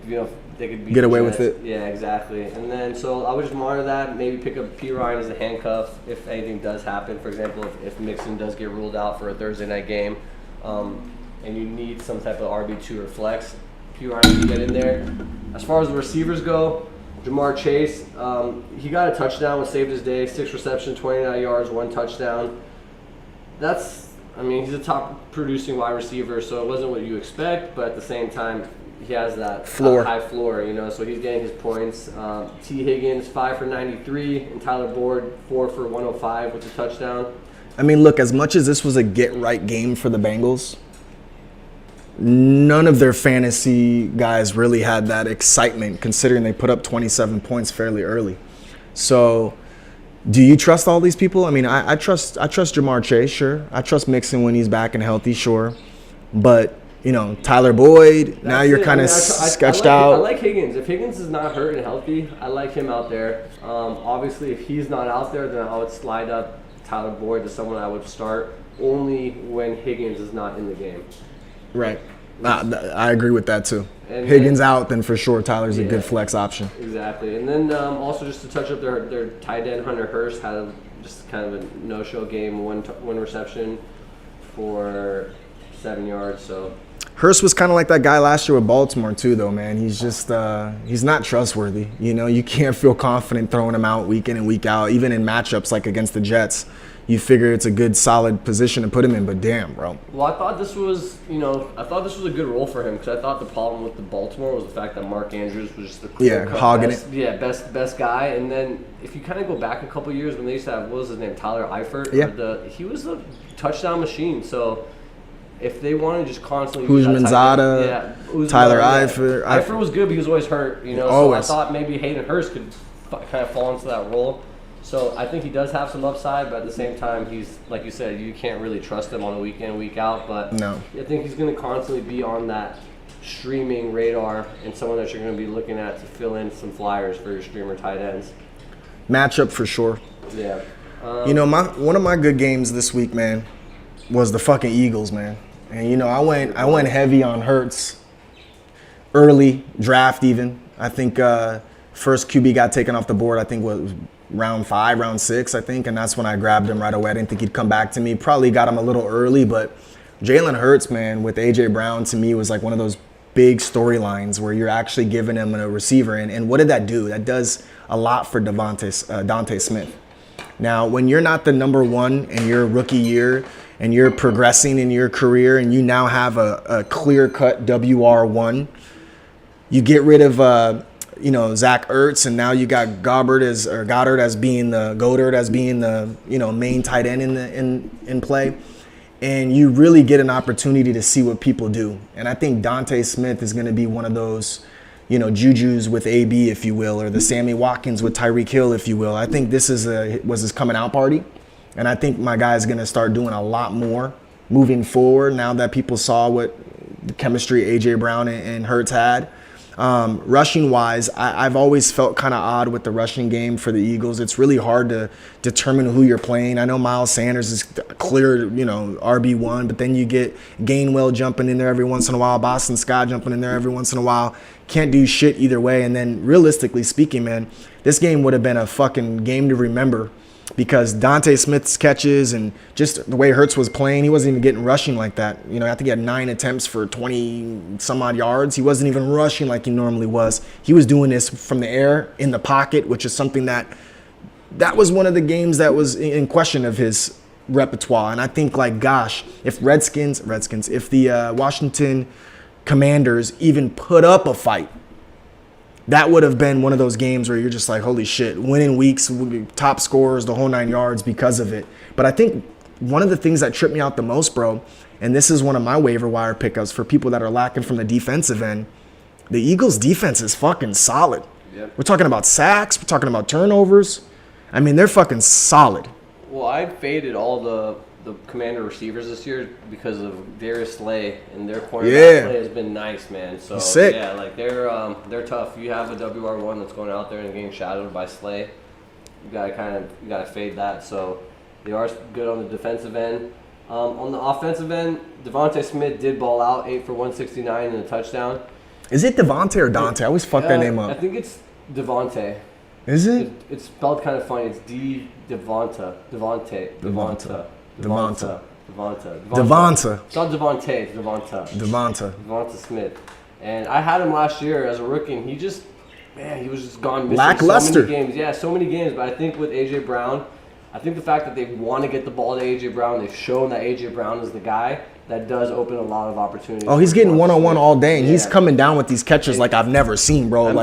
they could beat Get the away with Jets. it. Yeah, exactly. And then so I would just monitor that. Maybe pick up P. Ryan as a handcuff if anything does happen. For example, if Mixon does get ruled out for a Thursday night game, and you need some type of RB2 or flex, P. Ryan can get in there. As far as the receivers go, Jamar Chase, he got a touchdown, was saved his day. 6 receptions, 29 yards, 1 touchdown. He's a top producing wide receiver, so it wasn't what you expect, but at the same time, he has that Floor. high floor, so he's getting his points. T. Higgins, 5 for 93, and Tyler Boyd, 4 for 105 with a touchdown. I mean, look, as much as this was a get-right game for the Bengals, none of their fantasy guys really had that excitement, considering they put up 27 points fairly early. So, do you trust all these people? I mean, I trust Jamar Chase, sure. I trust Mixon when he's back and healthy, sure. But, Tyler Boyd, now you're kind of sketched out. I like Higgins. If Higgins is not hurt and healthy, I like him out there. Obviously, if he's not out there, then I would slide up Tyler Boyd to someone I would start only when Higgins is not in the game. Right. I agree with that, too. And Higgins out, then for sure Tyler's a good flex option. Exactly. And then also just to touch up their tight end, Hunter Hurst, had just kind of a no-show game, one reception for 7 yards. So Hurst was kind of like that guy last year with Baltimore, too, though, man. He's just he's not trustworthy. You can't feel confident throwing him out week in and week out, even in matchups like against the Jets. You figure it's a good, solid position to put him in, but damn, bro. Well, I thought this was, a good role for him because I thought the problem with the Baltimore was the fact that Mark Andrews was just the hogging best, best guy. And then if you kind of go back a couple years when they used to have, what was his name, Tyler Eifert? Yeah. He was a touchdown machine. So if they want to just constantly Hujmanzada, Tyler Eifert. Eifert was good, but he was always hurt. Always. So I thought maybe Hayden Hurst could kind of fall into that role. So I think he does have some upside, but at the same time, he's, like you said, you can't really trust him on a week in, week out. But no. I think he's going to constantly be on that streaming radar and someone that you're going to be looking at to fill in some flyers for your streamer tight ends. Matchup for sure. Yeah. One of my good games this week, man, was the fucking Eagles, man. And I went heavy on Hurts early draft even. I think first QB got taken off the board. I think was round 5, round 6, I think, and that's when I grabbed him right away. I didn't think he'd come back to me. Probably got him a little early, but Jalen Hurts, man, with A.J. Brown, to me, was like one of those big storylines where you're actually giving him a receiver. And what did that do? That does a lot for Dante Smith. Now, when you're not the number one in your rookie year and you're progressing in your career and you now have a clear-cut WR1, you get rid of Zach Ertz, and now you got Goddard as being the main tight end in play, and you really get an opportunity to see what people do. And I think Dante Smith is going to be one of those, Jujus with AB, if you will, or the Sammy Watkins with Tyreek Hill, if you will. I think this was his coming out party, and I think my guy is going to start doing a lot more moving forward now that people saw what the chemistry AJ Brown and Hurts had. Rushing wise, I've always felt kind of odd with the rushing game for the Eagles. It's really hard to determine who you're playing. I know Miles Sanders is clear, RB1, but then you get Gainwell jumping in there every once in a while, Boston Scott jumping in there every once in a while. Can't do shit either way. And then realistically speaking, man, this game would have been a fucking game to remember, because Dante Smith's catches and just the way Hurts was playing, he wasn't even getting rushing like that. I think he had 9 attempts for 20 some odd yards. He wasn't even rushing like he normally was. He was doing this from the air in the pocket, which is something that was one of the games that was in question of his repertoire. And I think, if if the Washington Commanders even put up a fight that would have been one of those games where you're just like, holy shit, winning weeks, top scorers, the whole 9 yards because of it. But I think one of the things that tripped me out the most, bro, and this is one of my waiver wire pickups for people that are lacking from the defensive end, the Eagles' defense is fucking solid. Yep. We're talking about sacks. We're talking about turnovers. I mean, they're fucking solid. Well, I faded all the Commander receivers this year because of Darius Slay, and their cornerback play has been nice, man. So sick. Yeah, like they're tough. You have a WR1 that's going out there and getting shadowed by Slay. You gotta fade that. So they are good on the defensive end. On the offensive end, Devontae Smith did ball out 8 for 169 and a touchdown. Is it Devontae or Dante? I always fuck that name up. I think it's Devontae. Is it? It's spelled kind of funny. It's Devonta. Devonta. It's not Devontae. It's Devonta. Devonta Smith. And I had him last year as a rookie, and he was just gone missing lackluster. so many games. Yeah, so many games. But I think with A.J. Brown, I think the fact that they want to get the ball to A.J. Brown, they've shown that A.J. Brown is the guy that does open a lot of opportunities. Oh, he's getting one-on-one all day, and he's Yeah. coming down with these catches like I've never seen, bro.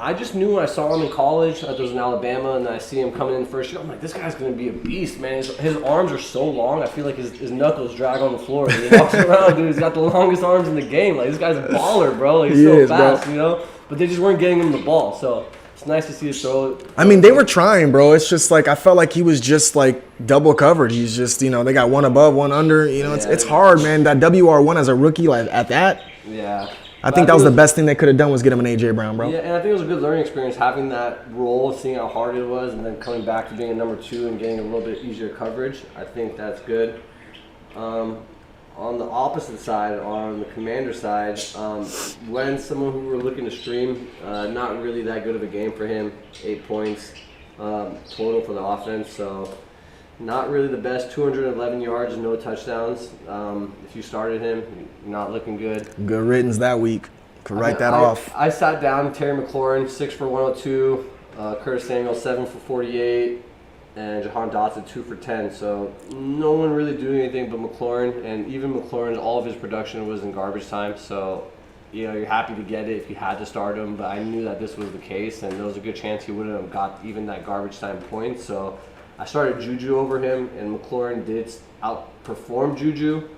I just knew when I saw him in college, I was in Alabama, and I see him coming in first year. I'm like, this guy's going to be a beast, man. His arms are so long. I feel like his knuckles drag on the floor. He walks around, dude. He's got the longest arms in the game. Like, this guy's a baller, bro. Like, he's so fast, bro. you know? But they just weren't getting him the ball. So it's nice to see his throw. I mean, they were trying, bro. It's just like I felt like he was just like double covered. He's just, they got one above, one under. It's hard, man. That WR1 as a rookie, like at that. Yeah. I think that was the best thing they could have done was get him an A.J. Brown, bro. Yeah, and I think it was a good learning experience having that role, seeing how hard it was, and then coming back to being a number 2 and getting a little bit easier coverage. I think that's good. On the opposite side, on the Commander side, when someone who we're looking to stream, not really that good of a game for him. 8 points total for the offense, so not really the best. 211 yards, no touchdowns. If you started him, not looking good. Good riddance that week. Could write that off. I sat down Terry McLaurin, 6 for 102. Curtis Samuel, 7 for 48. And Jahan Dotson, 2 for 10. So no one really doing anything but McLaurin. And even McLaurin, all of his production was in garbage time. So, you're happy to get it if you had to start him. But I knew that this was the case. And there was a good chance he wouldn't have got even that garbage time point. So I started Juju over him. And McLaurin did outperform Juju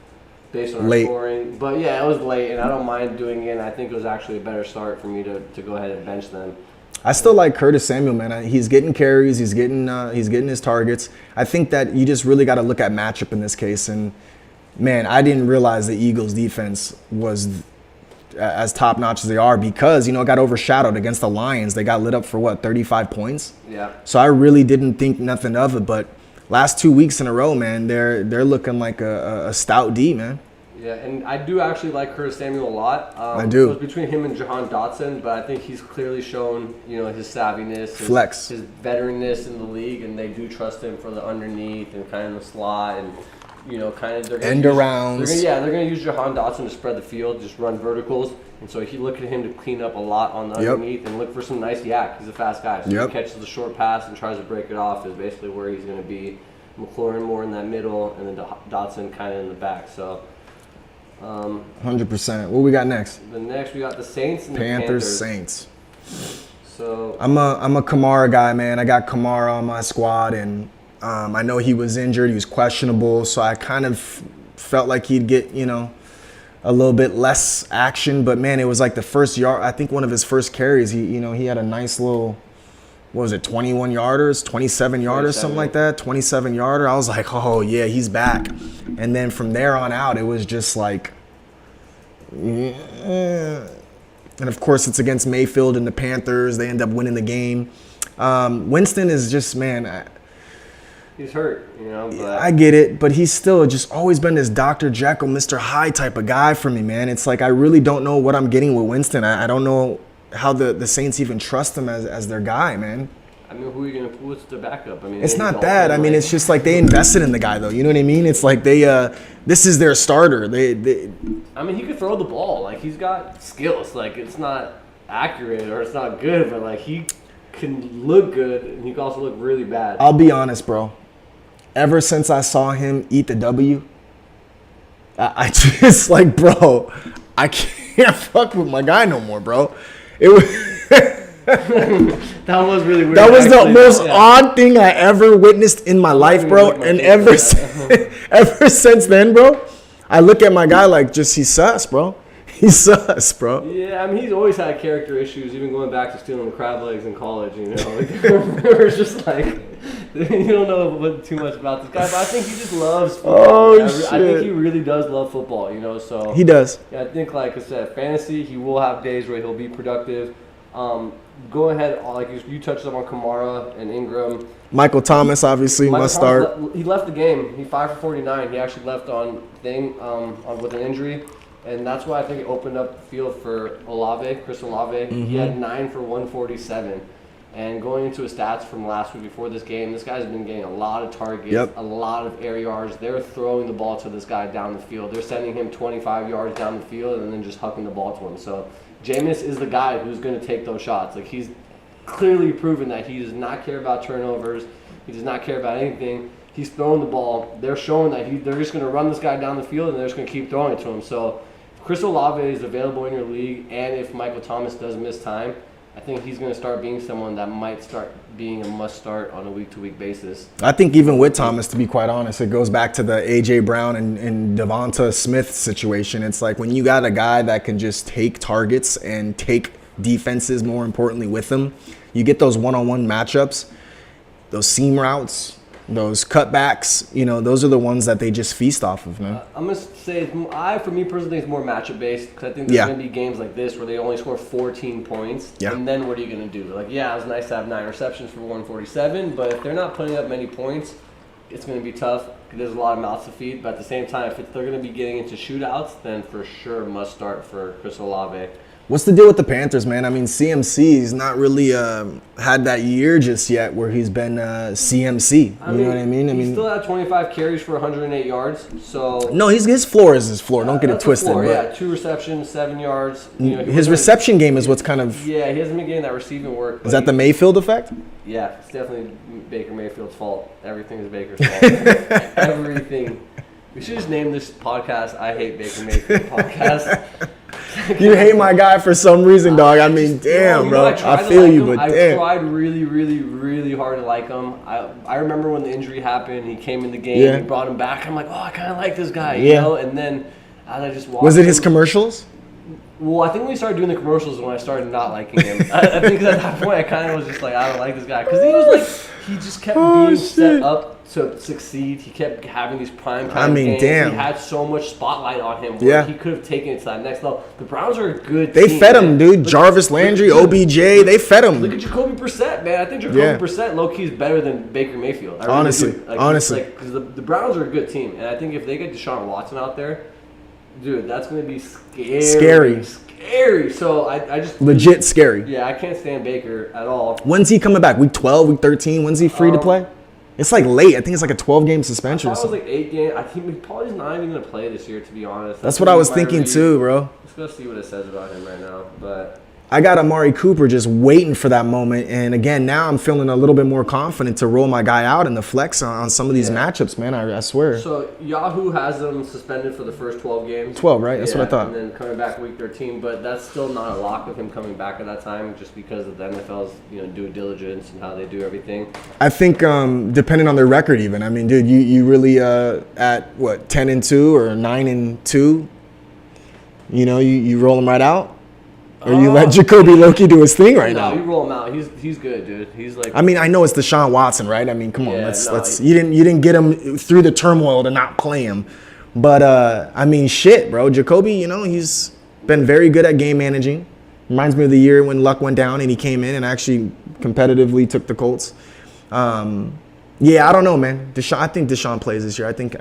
based on our scoring. But yeah, it was late. And I don't mind doing it. And I think it was actually a better start for me to go ahead and bench them. I still like Curtis Samuel, man. He's getting carries. He's getting his targets. I think that you just really got to look at matchup in this case. And, man, I didn't realize the Eagles' defense was as top-notch as they are because, it got overshadowed against the Lions. They got lit up for, 35 points? Yeah. So I really didn't think nothing of it. But last 2 weeks in a row, man, they're looking like a stout D, man. Yeah, and I do actually like Curtis Samuel a lot. I do. It was between him and Jahan Dotson, but I think he's clearly shown, his savviness, his veteranness in the league, and they do trust him for the underneath and kind of the slot and, kind of they're end arounds. They're going to use Jahan Dotson to spread the field, just run verticals, and so he look at him to clean up a lot on the underneath and look for some nice yak. He's a fast guy, so he catches the short pass and tries to break it off is basically where he's going to be. McLaurin more in that middle, and then Dotson kind of in the back. So. 100%. What we got next? The next we got the Saints and the Panthers. Saints. So I'm a Kamara guy, man. I got Kamara on my squad, and I know he was injured. He was questionable, so I kind of felt like he'd get a little bit less action. But man, it was like the first yard. I think one of his first carries. He had a nice little. What was it, 21 yarders, 27 yarders, something like that, 27 yarder. I was like, oh, yeah, he's back. And then from there on out, it was just like, and of course, it's against Mayfield and the Panthers. They end up winning the game. Winston is just, man. He's hurt, But I get it, but he's still just always been this Dr. Jekyll, Mr. Hyde type of guy for me, man. It's like I really don't know what I'm getting with Winston. I don't know how the Saints even trust him as their guy, man. I mean, what's the backup? I mean, it's not that. I mean, it's just like they invested in the guy, though. You know what I mean? It's like this is their starter. I mean, he could throw the ball. Like, he's got skills. Like, it's not accurate or it's not good, but like he can look good and he can also look really bad. I'll be honest, bro. Ever since I saw him eat the W, I just like, bro, I can't fuck with my guy no more, bro. It was That was really weird. That was the actually. most Yeah. odd thing I ever witnessed in my life, even bro. lick my And face like ever since then, bro, I look at my guy like just he's sus, bro. He's sus, bro. Yeah, I mean, he's always had character issues, even going back to stealing the crab legs in college, you know. Like, it was just like, you don't know too much about this guy, but I think he just loves football. Oh, I think shit. he really does love football, you know, so. He does. Yeah, I think, like I said, fantasy, he will have days where he'll be productive. Go ahead, like you touched on Kamara and Ingram. Michael Thomas obviously Michael must Thomas start. he left the game. He 5 for 49. He actually left on with an injury, and that's why I think it opened up the field for Chris Olave. He had 9 for 147. And going into his stats from last week before this game, this guy's been getting a lot of targets, a lot of air yards. They're throwing the ball to this guy down the field. They're sending him 25 yards down the field and then just hucking the ball to him. So Jameis is the guy who's going to take those shots. Like, he's clearly proven that he does not care about turnovers. He does not care about anything. He's throwing the ball. They're showing that they're just going to run this guy down the field and they're just going to keep throwing it to him. So if Chris Olave is available in your league, and if Michael Thomas does miss time, I think he's going to start being someone that might start being a must-start on a week-to-week basis. I think even with Thomas, to be quite honest, it goes back to the A.J. Brown and Devonta Smith situation. It's like when you got a guy that can just take targets and take defenses, more importantly, with him, you get those one-on-one matchups, those seam routes, those cutbacks, you know, those are the ones that they just feast off of, man. I'm going to say, for me personally, it's more matchup-based, because I think there's going to be games like this where they only score 14 points, and then what are you going to do? Like, yeah, it was nice to have 9 receptions for 147, but if they're not putting up many points, it's going to be tough. There's a lot of mouths to feed, but at the same time, if they're going to be getting into shootouts, then for sure must start for Chris Olave. What's the deal with the Panthers, man? I mean, CMC's not really had that year just yet where he's been CMC. You know what I mean? He still had 25 carries for 108 yards. So no, his floor is his floor. Don't get it twisted. Floor, but yeah, 2 receptions, 7 yards. You know, his reception game is what's kind of. Yeah, he hasn't been getting that receiving work. Is that the Mayfield effect? Yeah, it's definitely Baker Mayfield's fault. Everything is Baker's fault. Everything. We should just name this podcast "I Hate Baker Mayfield" podcast. You hate my guy for some reason, dog. I mean, damn, bro. I feel you, but damn. I tried really, really, really hard to like him. I remember when the injury happened, he came in the game, he brought him back. I'm like, oh, I kind of like this guy, you know? And then as I just watched Was it his commercials? Well, I think when we started doing the commercials is when I started not liking him. I think at that point I kind of was just like, I don't like this guy. Because he was like, he just kept being set up to succeed. He kept having these prime time games. Damn. He had so much spotlight on him. He could have taken it to that next level. The Browns are a good team. They fed him, dude. Jarvis Landry, OBJ, they fed him. Look at Jacoby Brissett, man. I think Jacoby Brissett low-key is better than Baker Mayfield. Honestly. Because the Browns are a good team. And I think if they get Deshaun Watson out there, dude, that's going to be scary. So I just legit scary. Yeah, I can't stand Baker at all. When's he coming back? Week 12, week 13? When's he free to play? It's like late. I think it's like a 12-game suspension. I thought it was like 8 games. I think he probably not even gonna play this year, to be honest. That's what I was thinking too, bro. Let's go see what it says about him right now. But I got Amari Cooper just waiting for that moment. And again, now I'm feeling a little bit more confident to roll my guy out in the flex on some of these matchups, man. I swear. So Yahoo has them suspended for the first 12 games. 12, right? That's what I thought. And then coming back week 13, but that's still not a lock of him coming back at that time, just because of the NFL's due diligence and how they do everything. I think depending on their record, even. I mean, dude, you really at what 10-2 or 9-2, you roll them right out. Or you let Jacoby Loki do his thing right now? No, you roll him out. He's good, dude. He's like. I mean, I know it's Deshaun Watson, right? I mean, come on, let's. You didn't get him through the turmoil to not play him, but I mean, shit, bro. Jacoby, he's been very good at game managing. Reminds me of the year when Luck went down and he came in and actually competitively took the Colts. Yeah, I don't know, man. I think Deshaun plays this year. I think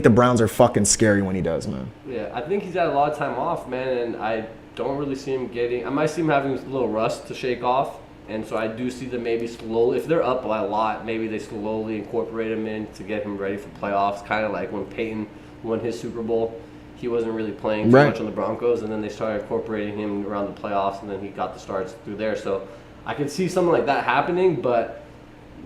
the Browns are fucking scary when he does, man. Yeah, I think he's had a lot of time off, man, and I don't really see him I might see him having a little rust to shake off, and so I do see them maybe slowly, if they're up by a lot, maybe they slowly incorporate him in to get him ready for playoffs, kind of like when Peyton won his Super Bowl. He wasn't really playing too much on the Broncos, and then they started incorporating him around the playoffs, and then he got the starts through there. So I can see something like that happening, but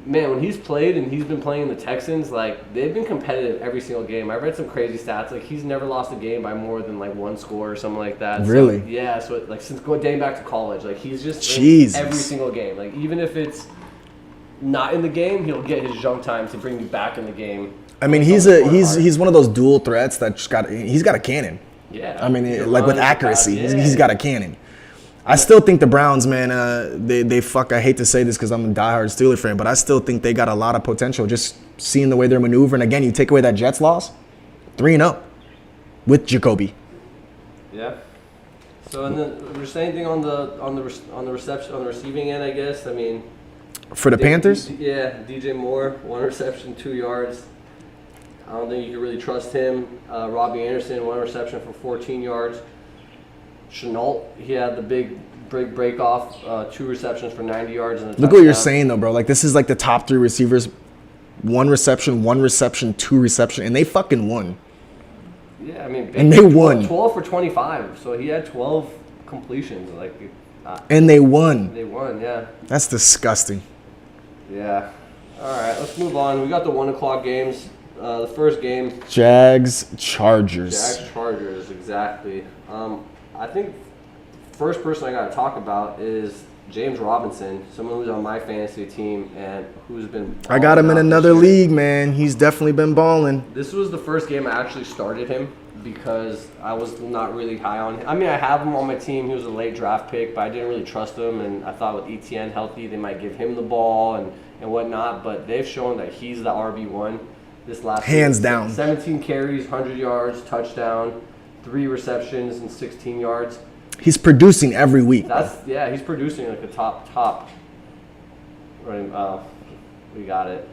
man, when he's played and he's been playing the Texans, like, they've been competitive every single game. I read some crazy stats. Like, he's never lost a game by more than, like, one score or something like that. Really? So, yeah. So, like, since dating back to college, like, he's just Jesus. in every single game. Like, even if it's not in the game, he'll get his jump time to bring you back in the game. I mean, he's one of those dual threats that he's got a cannon. Yeah. I mean, like with accuracy, Yeah. he's got a cannon. I still think the Browns, man, they fuck. I hate to say this because I'm a diehard Steeler fan, but I still think they got a lot of potential. Just seeing the way they're maneuvering. Again, you take away that Jets loss, 3-0 with Jacoby. Yeah. So, and then was there anything on the receiving end? I guess. I mean, For the Panthers? Yeah, DJ Moore, 1 reception, 2 yards. I don't think you can really trust him. Robbie Anderson, 1 reception for 14 yards. Chenault, he had the big break off, 2 receptions for 90 yards and a touchdown. Look what you're saying, though, bro. Like, this is like the top 3 receivers. 1 reception, 2 reception, and they fucking won. Yeah, I mean, and they won. 12 for 25, so he had 12 completions. Like, and they won. They won, yeah. That's disgusting. Yeah. All right, let's move on. We got the 1 o'clock games. The first game. Jags-Chargers. Jags-Chargers, exactly. I think first person I got to talk about is James Robinson, someone who's on my fantasy team and who's been. I got him in another league, man. He's definitely been balling. This was the first game I actually started him because I was not really high on him. I mean, I have him on my team. He was a late draft pick, but I didn't really trust him, and I thought with ETN healthy, they might give him the ball and whatnot. But they've shown that he's the RB1 this last hands season. down. 17 carries, 100 yards, touchdown, 3 receptions, and 16 yards. He's producing every week. He's producing like a top running. We got it.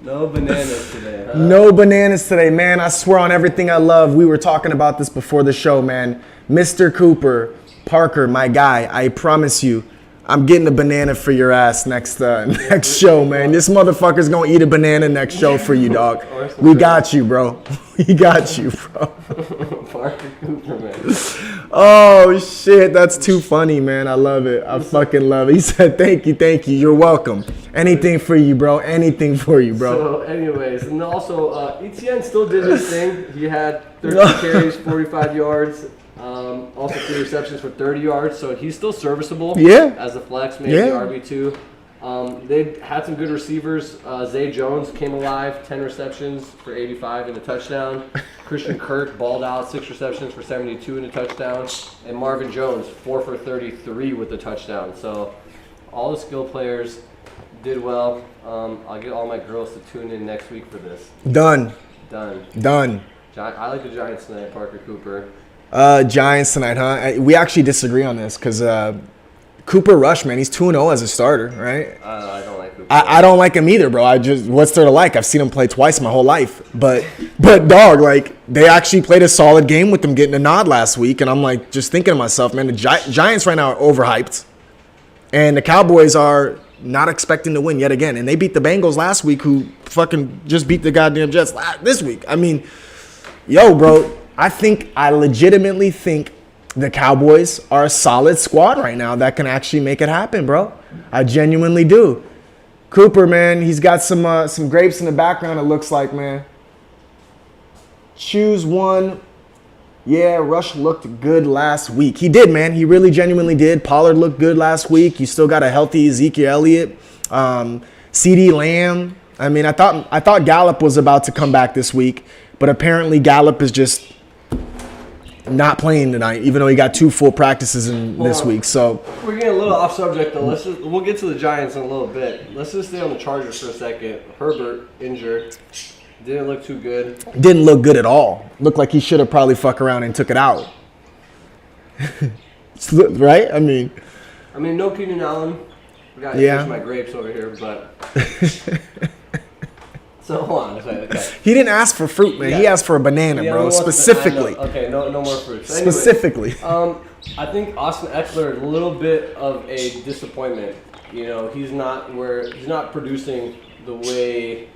No bananas today, huh? No bananas today, man. I swear on everything I love. We were talking about this before the show, man. Mr. Cooper, Parker, my guy, I promise you, I'm getting a banana for your ass next show, man. This motherfucker's gonna eat a banana next show for you, dog. We got you, bro. We got you, bro. Parker Cooper, man. Oh, shit. That's too funny, man. I love it. I fucking love it. He said, thank you. You're welcome. Anything for you, bro. Anything for you, bro. So, anyways, and also, ETN still did his thing. He had 13 carries, 45 yards. Also 3 receptions for 30 yards, so he's still serviceable. Yeah. As a flex, maybe RB2. They had some good receivers. Zay Jones came alive, 10 receptions for 85 and a touchdown. Christian Kirk balled out, 6 receptions for 72 and a touchdown. And Marvin Jones, 4 for 33 with a touchdown. So all the skill players did well. I'll get all my girls to tune in next week for this. Done. I like the Giants tonight, Parker Cooper. Giants tonight, huh? We actually disagree on this because Cooper Rush, man, he's 2-0 as a starter, right? I don't like Cooper. I don't like him either, bro. What's there to like? I've seen him play twice my whole life. But dog, like, they actually played a solid game with him getting a nod last week. And I'm like, just thinking to myself, man, the Giants right now are overhyped. And the Cowboys are not expecting to win yet again. And they beat the Bengals last week, who fucking just beat the goddamn Jets this week. I mean, yo, bro, I legitimately think the Cowboys are a solid squad right now that can actually make it happen, bro. I genuinely do. Cooper, man, he's got some grapes in the background, it looks like, man. Choose one. Yeah, Rush looked good last week. He did, man. He really genuinely did. Pollard looked good last week. You still got a healthy Ezekiel Elliott. CeeDee Lamb. I mean, I thought Gallup was about to come back this week, but apparently Gallup is just not playing tonight, even though he got 2 full practices this week. So we're getting a little off subject though. We'll get to the Giants in a little bit. Let's just stay on the Chargers for a second. Herbert injured, didn't look too good. Didn't look good at all. Looked like he should have probably fucked around and took it out. Right? I mean, no Keenan Allen. We got to finish my grapes over here, but. So hold on. Okay. He didn't ask for fruit, man. He asked for a banana, bro. Specifically. Okay, no more fruit. So specifically. I think Austin Eckler is a little bit of a disappointment. You know, he's not producing the way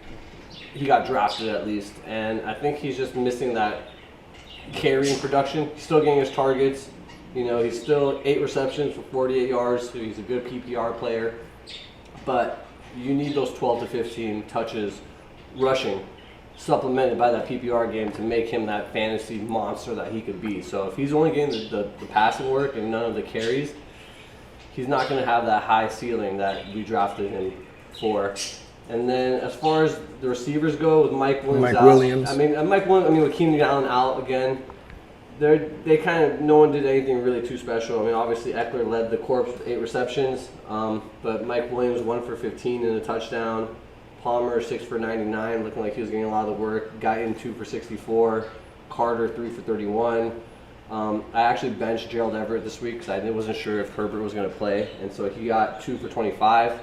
he got drafted at least, and I think he's just missing that carrying production. He's still getting his targets. You know, he's still 8 receptions for 48 yards, so he's a good PPR player. But you need those 12 to 15 touches rushing, supplemented by that PPR game to make him that fantasy monster that he could be. So if he's only getting the passing work and none of the carries, he's not going to have that high ceiling that we drafted him for. And then as far as the receivers go, with Mike Williams out, with Keenan Allen out again, they kind of, no one did anything really too special. I mean, obviously Eckler led the corps with 8 receptions, but Mike Williams 1 for 15 and a touchdown. Palmer 6 for 99, looking like he was getting a lot of the work. Guyton 2 for 64. Carter 3 for 31. I actually benched Gerald Everett this week because I wasn't sure if Herbert was going to play, and so he got 2 for 25.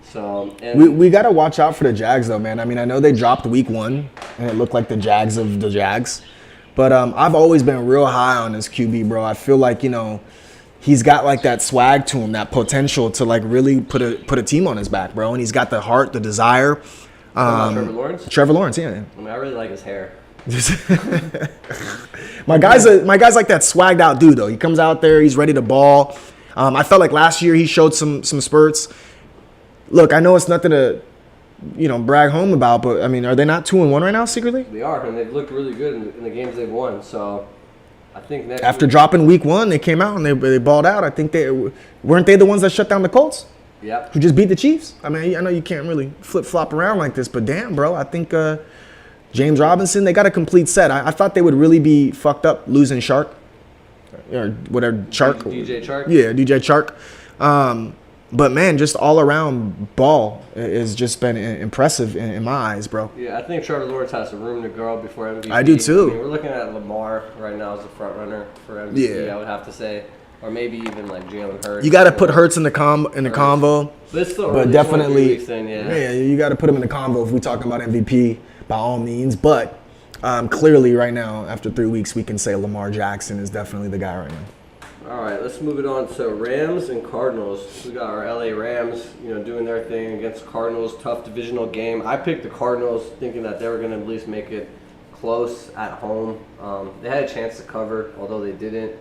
So we got to watch out for the Jags, though, man. I mean, I know they dropped week 1, and it looked like the Jags of the Jags. But I've always been real high on this QB, bro. I feel like, he's got like that swag to him, that potential to like really put a team on his back, bro. And he's got the heart, the desire. Trevor Lawrence? Trevor Lawrence, yeah. I mean, I really like his hair. my guy's like that swagged out dude, though. He comes out there, he's ready to ball. I felt like last year he showed some spurts. Look, I know it's nothing to brag home about, but I mean, are they not 2-1 right now secretly? They are, and they've looked really good in the games they've won. So I think after dropping week 1, they came out and they balled out. I think weren't they the ones that shut down the Colts? Yep. Who just beat the Chiefs? I mean, I know you can't really flip-flop around like this, but damn, bro, I think James Robinson, they got a complete set. I thought they would really be fucked up losing Chark or whatever, Chark. DJ Chark? Yeah, DJ Chark. But, man, just all-around ball has just been impressive in my eyes, bro. Yeah, I think Trevor Lawrence has some room to grow before MVP. I do, too. I mean, we're looking at Lamar right now as the front runner for MVP, I would have to say. Or maybe even like Jalen Hurts. You got to put Hurts in the convo. But it's still but early, definitely, yeah, you got to put him in the convo if we're talking about MVP by all means. But clearly right now, after 3 weeks, we can say Lamar Jackson is definitely the guy right now. All right, let's move it on to Rams and Cardinals. We got our LA Rams, doing their thing against Cardinals. Tough divisional game. I picked the Cardinals thinking that they were going to at least make it close at home. They had a chance to cover, although they didn't.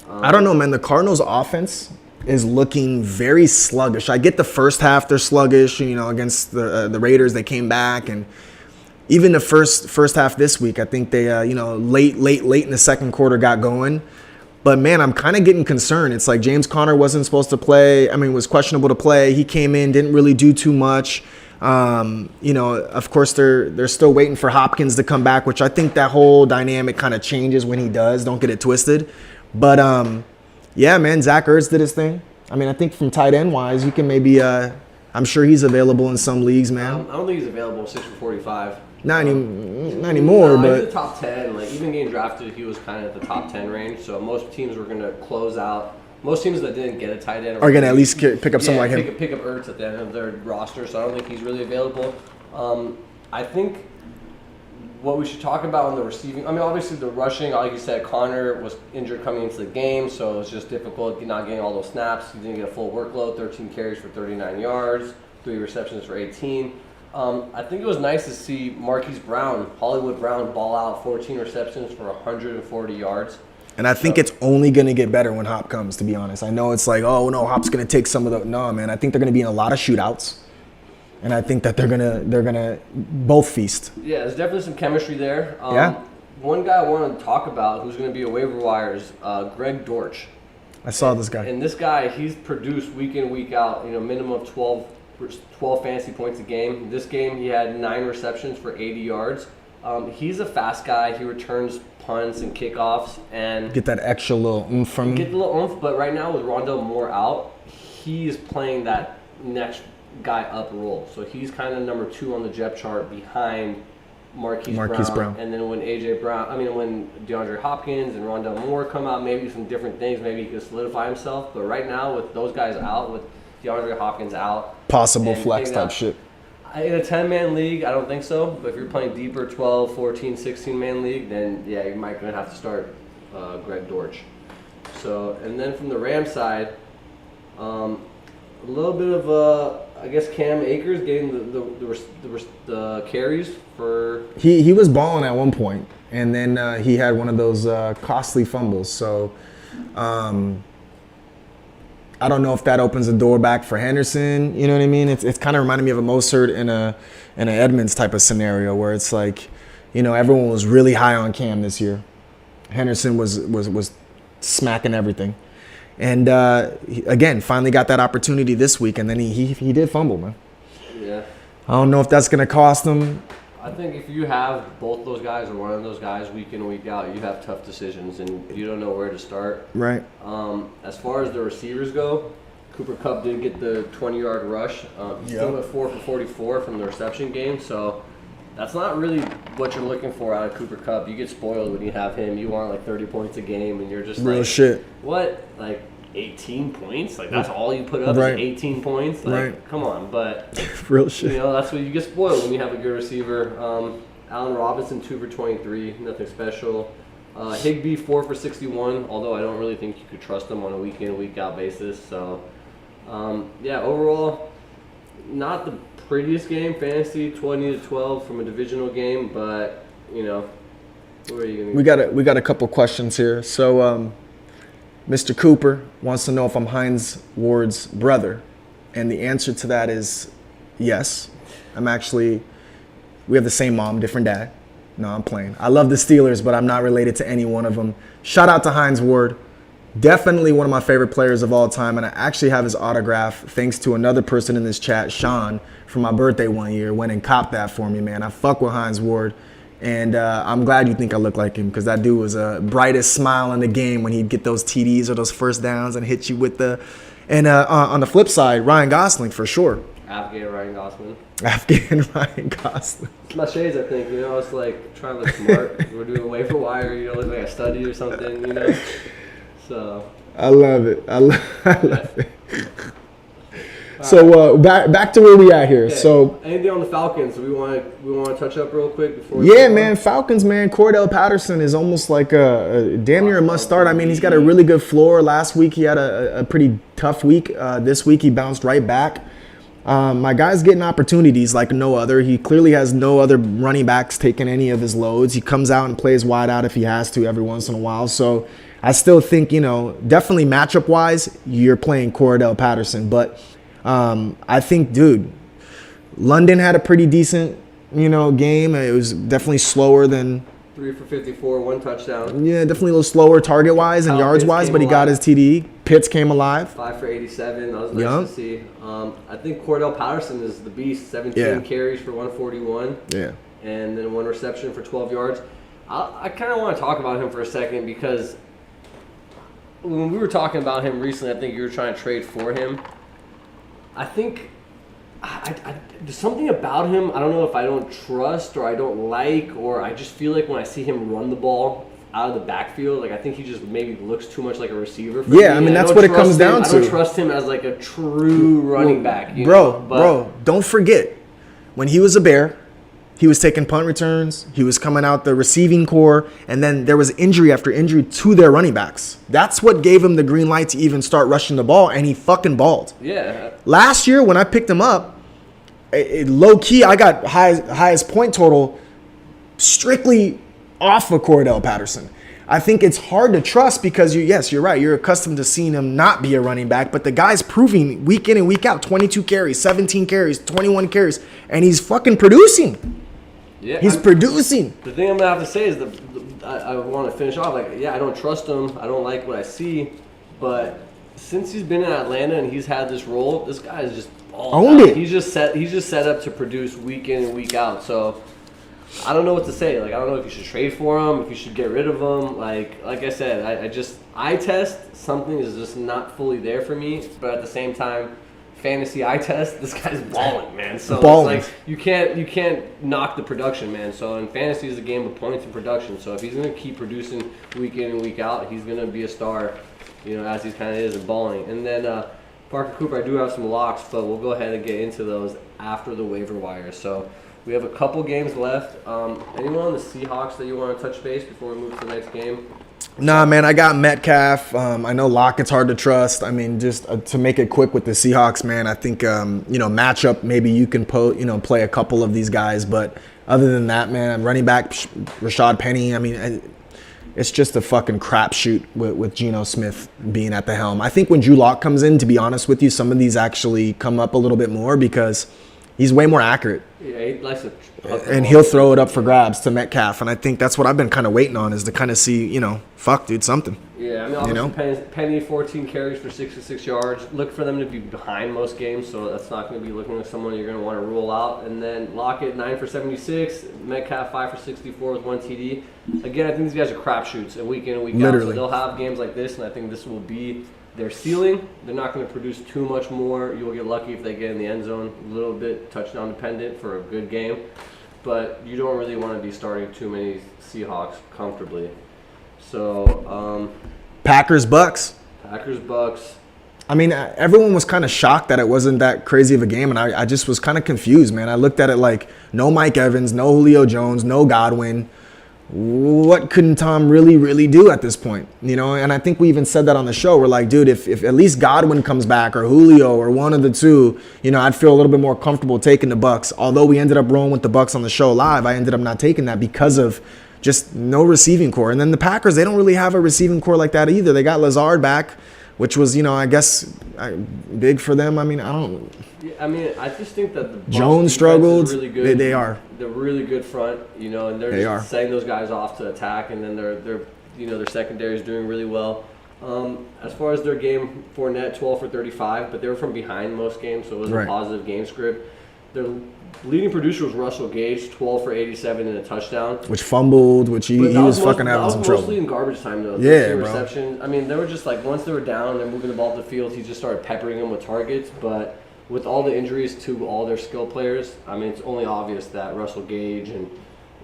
I don't know, man. The Cardinals' offense is looking very sluggish. I get the first half they're sluggish. Against the Raiders, they came back, and even the first half this week, I think they late in the second quarter got going. But, man, I'm kind of getting concerned. It's like James Conner wasn't supposed to play. I mean, was questionable to play. He came in, didn't really do too much. Of course, they're still waiting for Hopkins to come back, which I think that whole dynamic kind of changes when he does. Don't get it twisted. But, yeah, man, Zach Ertz did his thing. I mean, I think from tight end-wise, you can maybe I'm sure he's available in some leagues, man. I don't think he's available 6 for 45. Not anymore, but he's the top 10. Like, even getting drafted, he was kind of at the top 10 range. So most teams were going to close out. Most teams that didn't get a tight end are going to at least pick up someone like him. Pick up Ertz at the end of their roster. So I don't think he's really available. I think what we should talk about on the receiving, I mean, obviously the rushing, like you said, Connor was injured coming into the game, so it was just difficult not getting all those snaps. He didn't get a full workload, 13 carries for 39 yards, 3 receptions for 18. I think it was nice to see Marquise Brown, Hollywood Brown, ball out 14 receptions for 140 yards. And I think it's only going to get better when Hop comes, to be honest. I know it's like, oh, no, Hop's going to take some of the – no, man, I think they're going to be in a lot of shootouts. And I think that they're gonna both feast. Yeah, there's definitely some chemistry there. Yeah. One guy I wanted to talk about who's going to be a waiver wire is Greg Dortch. I saw this guy. And this guy, he's produced week in, week out, minimum of 12 fantasy points a game. This game, he had 9 receptions for 80 yards. He's a fast guy. He returns punts and kickoffs. And get that extra little oomph from him. Get the little oomph, but right now with Rondale Moore out, he is playing that next guy up role. So he's kind of number 2 on the depth chart behind Marquise Brown. And then when when DeAndre Hopkins and Rondale Moore come out, maybe some different things, maybe he can solidify himself. But right now with those guys out, with DeAndre Hopkins out, possible flex type shit. In a 10-man league, I don't think so. But if you're playing deeper, 12, 14, 16-man league, then yeah, you might gonna have to start Greg Dortch. So, and then from the Rams side, a little bit of I guess Cam Akers getting the carries for. He was balling at one point, and then he had one of those costly fumbles. So I don't know if that opens the door back for Henderson. You know what I mean? It's kind of reminded me of a Mostert in an Edmonds type of scenario where it's like, everyone was really high on Cam this year. Henderson was smacking everything. And again, finally got that opportunity this week, and then he did fumble, man. Yeah. I don't know if that's going to cost him. I think if you have both those guys or one of those guys week in, week out, you have tough decisions and you don't know where to start. Right. As far as the receivers go, Cooper Kupp did get the 20-yard rush. He still went 4 for 44 from the reception game, so that's not really what you're looking for out of Cooper Kupp. You get spoiled when you have him. You want like 30 points a game, and you're just real like, shit. What? Like 18 points? Like that's all you put up Right. is 18 points? Like, Right. come on. But Real shit. that's what you get spoiled when you have a good receiver. Allen Robinson 2 for 23, nothing special. Higbee 4 for 61, although I don't really think you could trust him on a week in, week out basis. So overall, not the prettiest game, fantasy 20-12 from a divisional game, but where are you gonna? We got a couple questions here. So, Mr. Cooper wants to know if I'm Hines Ward's brother, and the answer to that is yes. We have the same mom, different dad. No, I'm playing. I love the Steelers, but I'm not related to any one of them. Shout out to Hines Ward. Definitely one of my favorite players of all time, and I actually have his autograph thanks to another person in this chat, Sean, for my birthday one year. Went and copped that for me, man. I fuck with Hines Ward, and I'm glad you think I look like him because that dude was a brightest smile in the game when he'd get those TDs or those first downs and hit you with the. And on the flip side, Ryan Gosling for sure. Afghan Ryan Gosling. Afghan Ryan Gosling. It's my shades, I think. It's like trying to look smart. We're doing a waiver wire. Look like I studied or something. So. I love it. I love it. So back to where we at here. Okay. So anything on the Falcons we want to touch up real quick before? Yeah, man, Falcons, man. Cordell Patterson is almost like a damn near a must start. I mean, he's got a really good floor. Last week he had a pretty tough week. This week he bounced right back. My guy's getting opportunities like no other. He clearly has no other running backs taking any of his loads. He comes out and plays wide out if he has to every once in a while. So I still think, definitely matchup wise, you're playing Cordell Patterson, but. I think, dude, London had a pretty decent, game. It was definitely slower than 3 for 54, 1 touchdown. Yeah, definitely a little slower target-wise and yards-wise, but he got his TD. Pitts came alive. 5 for 87. That was nice to see. I think Cordell Patterson is the beast. 17 carries for 141. Yeah. And then 1 reception for 12 yards. I kind of want to talk about him for a second because when we were talking about him recently, I think you were trying to trade for him. I think there's something about him, I don't know if I don't trust or I don't like, or I just feel like when I see him run the ball out of the backfield, like I think he just maybe looks too much like a receiver for me. I mean, that's what it comes down to. I don't trust him as like a true running back. Bro, don't forget, when he was a Bear, he was taking punt returns. He was coming out the receiving core. And then there was injury after injury to their running backs. That's what gave him the green light to even start rushing the ball. And he fucking balled. Yeah. Last year when I picked him up, low-key, I got highest point total strictly off of Cordell Patterson. I think it's hard to trust because, you're right. You're accustomed to seeing him not be a running back. But the guy's proving week in and week out, 22 carries, 17 carries, 21 carries. And he's fucking producing. Yeah, he's producing. The thing I'm gonna have to say is I want to finish off I don't trust him. I don't like what I see, but since he's been in Atlanta and he's had this role, this guy is just owned it. He's just set up to produce week in and week out. So I don't know what to say. I don't know if you should trade for him, if you should get rid of him. Like I said, I test something is just not fully there for me, but at the same time. Fantasy eye test, this guy's balling, man. So it's like you can't knock the production, man. So in fantasy is a game of points and production. So if he's gonna keep producing week in and week out, he's gonna be a star, as he kind of is and balling. And then Parker Cooper, I do have some locks, but we'll go ahead and get into those after the waiver wire. So we have a couple games left. Anyone on the Seahawks that you want to touch base before we move to the next game? Nah, man, I got Metcalf. I know Lockett's hard to trust. I mean, just to make it quick with the Seahawks, man, I think, matchup, maybe you can play a couple of these guys. But other than that, man, running back, Rashad Penny, I mean, it's just a fucking crapshoot with Geno Smith being at the helm. I think when Drew Lock comes in, to be honest with you, some of these actually come up a little bit more because he's way more accurate. Yeah, he likes to. And he'll throw it up for grabs to Metcalf. And I think that's what I've been kind of waiting on, is to kind of see, fuck, dude, something. Yeah, I mean, obviously Penny 14 carries for 66 yards. Look for them to be behind most games, so that's not going to be looking like someone you're going to want to rule out. And then Lockett 9 for 76, Metcalf 5 for 64 with 1 TD. Again, I think these guys are crapshoots, and week in and week out. So they'll have games like this, and I think this will be their ceiling. They're not going to produce too much more. You'll get lucky if they get in the end zone, a little bit touchdown dependent for a good game. But you don't really want to be starting too many Seahawks comfortably. So, Packers, Bucks. I mean, everyone was kind of shocked that it wasn't that crazy of a game, and I just was kind of confused, man. I looked at it like, no Mike Evans, no Julio Jones, no Godwin. What couldn't Tom really do at this point? And I think we even said that on the show. We're like, dude, if at least Godwin comes back or Julio or one of the two, I'd feel a little bit more comfortable taking the Bucks. Although we ended up rolling with the Bucks on the show live, I ended up not taking that because of just no receiving core. And then the Packers, they don't really have a receiving core like that either. They got Lazard back, which was, I guess, big for them. I mean, I don't. Yeah, I mean, I just think that the Bucs Jones struggled. really good. They are. They're really good front, and they're just setting those guys off to attack, and then their secondary is doing really well. As far as their game, Fournette 12 for 35, but they were from behind most games, so it was a positive game script. Their leading producer was Russell Gage, 12 for 87 and a touchdown. Which fumbled, he was fucking having some trouble. That was mostly in garbage time, though. Yeah, bro. Reception. I mean, they were just like, once they were down, they're moving the ball to the field, he just started peppering them with targets, but with all the injuries to all their skill players, I mean, it's only obvious that Russell Gage, and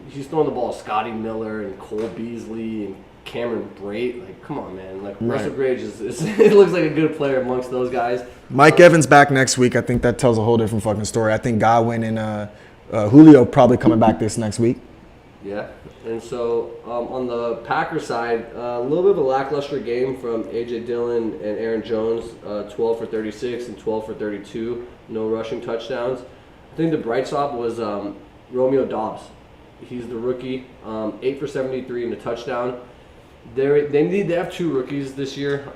he's throwing the ball to Scotty Miller and Cole Beasley and Cameron Brate. Like, come on, man. Like, Russell Gage is it looks like a good player amongst those guys. Mike Evans back next week. I think that tells a whole different fucking story. I think Godwin and Julio probably coming back this next week. Yeah. And so on the Packers side, a little bit of a lackluster game from A.J. Dillon and Aaron Jones, 12 for 36 and 12 for 32, no rushing touchdowns. I think the bright spot was Romeo Doubs. He's the rookie, 8 for 73 and a touchdown. They have two rookies this year,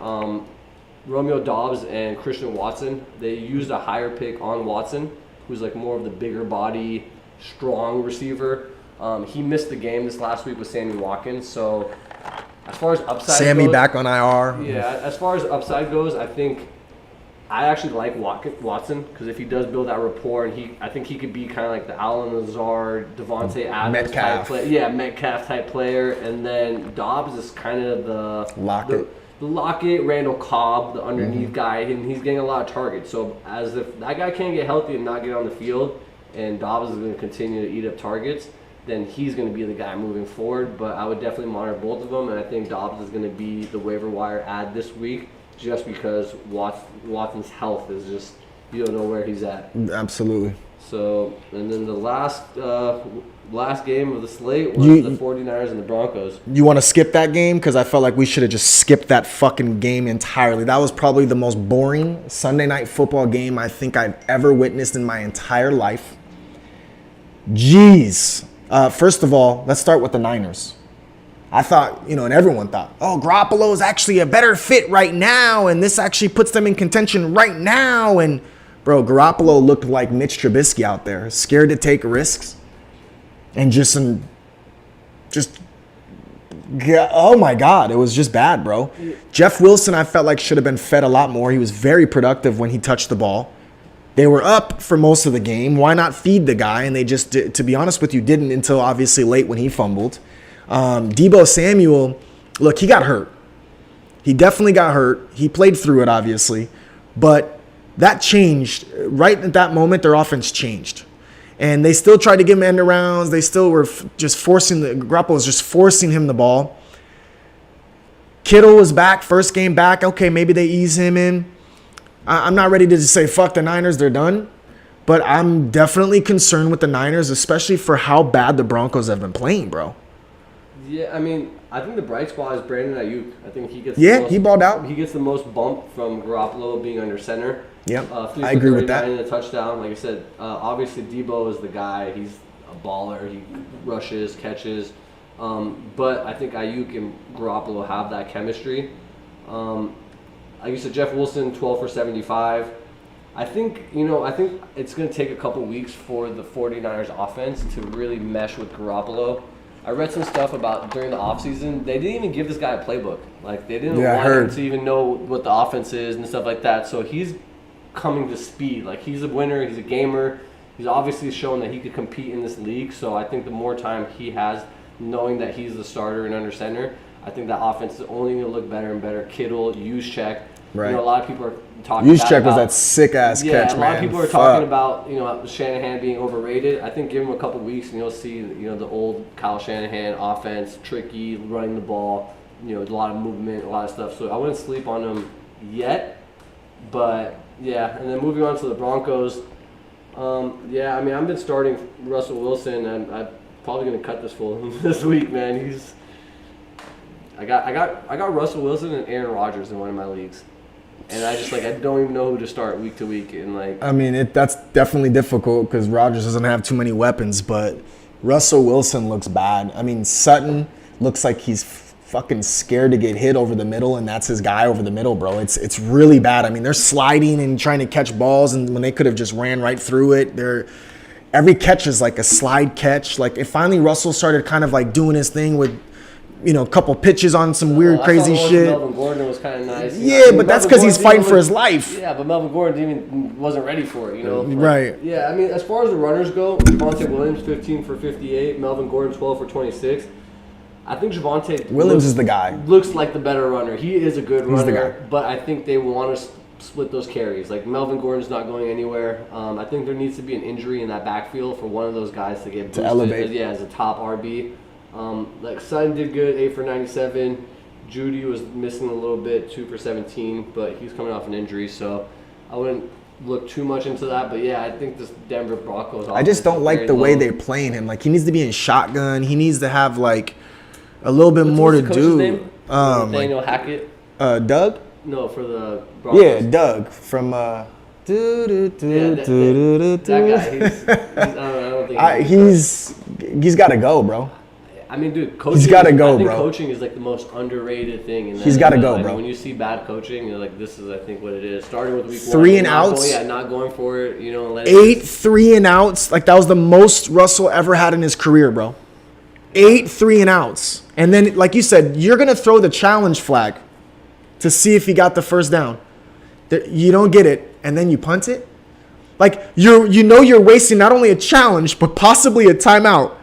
Romeo Doubs and Christian Watson. They used a higher pick on Watson, who's like more of the bigger body, strong receiver. He missed the game this last week with Sammy Watkins. So as far as upside Sammy goes, back on IR. Yeah, as far as upside goes, I actually like Watson because if he does build that rapport, and I think he could be kind of like the Allen Lazard, Devontae Adams type player. Yeah, Metcalf type player. And then Dobbs is kind of the Lockett, Randall Cobb, the underneath guy, and he's getting a lot of targets. So as if that guy can't get healthy and not get on the field, and Dobbs is going to continue to eat up targets, then he's going to be the guy moving forward. But I would definitely monitor both of them, and I think Dobbs is going to be the waiver wire add this week just because Watson's health is just, you don't know where he's at. Absolutely. So, and then the last game of the slate was the 49ers and the Broncos. You want to skip that game? Because I felt like we should have just skipped that fucking game entirely. That was probably the most boring Sunday night football game I think I've ever witnessed in my entire life. Jeez. First of all, let's start with the Niners. I thought, and everyone thought, Garoppolo is actually a better fit right now, and this actually puts them in contention right now. And, bro, Garoppolo looked like Mitch Trubisky out there, scared to take risks. And oh my God, it was just bad, bro. Jeff Wilson, I felt like should have been fed a lot more. He was very productive when he touched the ball. They were up for most of the game. Why not feed the guy? And they just, to be honest with you, didn't until obviously late when he fumbled. Deebo Samuel, look, he got hurt. He definitely got hurt. He played through it, obviously. But that changed. Right at that moment, their offense changed. And they still tried to give him end arounds. They still were just Garoppolo was just forcing him the ball. Kittle was back, first game back. Okay, maybe they ease him in. I'm not ready to just say, fuck the Niners, they're done. But I'm definitely concerned with the Niners, especially for how bad the Broncos have been playing, bro. Yeah, I mean, I think the bright spot is Brandon Ayuk. I think he gets he balled out. He gets the most bump from Garoppolo being under center. Yeah, I agree with that. And a touchdown, like I said, obviously Deebo is the guy. He's a baller. He rushes, catches. But I think Ayuk and Garoppolo have that chemistry. Like you said, Jeff Wilson, 12 for 75. I think it's going to take a couple weeks for the 49ers offense to really mesh with Garoppolo. I read some stuff about during the offseason, they didn't even give this guy a playbook. Like, they didn't want him to even know what the offense is and stuff like that. So he's coming to speed. Like, he's a winner, he's a gamer. He's obviously shown that he could compete in this league. So I think the more time he has knowing that he's the starter and under center, I think that offense is only going to look better and better. Kittle, Juszczyk. Right. You know, a lot of people are talking Juszczyk was that sick-ass catch, man. A lot of people are talking about, Shanahan being overrated. I think give him a couple weeks and you'll see, the old Kyle Shanahan offense, tricky, running the ball, a lot of movement, a lot of stuff. So I wouldn't sleep on him yet. But, yeah, and then moving on to the Broncos. I've been starting Russell Wilson, and I'm probably going to cut this fool this week, man. I got Russell Wilson and Aaron Rodgers in one of my leagues. And I don't even know who to start week to week. And that's definitely difficult because Rodgers doesn't have too many weapons, but Russell Wilson looks bad. Sutton looks like he's fucking scared to get hit over the middle, and that's his guy over the middle, bro. It's really bad. They're sliding and trying to catch balls, and when they could have just ran right through it, every catch is like a slide catch. Like, if finally Russell started kind of like doing his thing with, a couple pitches on some weird, crazy shit. Melvin Gordon was kind of nice. Yeah, but that's because he's fighting for his life. Yeah, but Melvin Gordon wasn't ready for it, Right. Yeah, as far as the runners go, Javonte Williams, 15 for 58. Melvin Gordon, 12 for 26. I think Javonte Williams is the guy. Looks like the better runner. He is a good runner. He's the guy. But I think they want to split those carries. Like, Melvin Gordon's not going anywhere. I think there needs to be an injury in that backfield for one of those guys to get boosted. To elevate. As a top RB. Sutton did good, 8 for 97. Judy was missing a little bit, 2 for 17, but he's coming off an injury, so I wouldn't look too much into that. But yeah, I think this Denver Broncos. I just don't like the way they're playing him. Like, he needs to be in shotgun. He needs to have like a little bit more to do. Name? Nathaniel Hackett. Doug? No, for the Broncos. Yeah, Doug from. That guy. I don't think he's got to go, bro. Dude, coaching. He's got to go, bro. Coaching is like the most underrated thing. He's got to go, bro. When you see bad coaching, you're like, this is, I think, what it is. Starting with week 3 and outs. Not going for it. 8 3 and outs. Like, that was the most Russell ever had in his career, bro. 8 3 and outs. And then, like you said, you're gonna throw the challenge flag to see if he got the first down. You don't get it, and then you punt it. Like, you're wasting not only a challenge but possibly a timeout.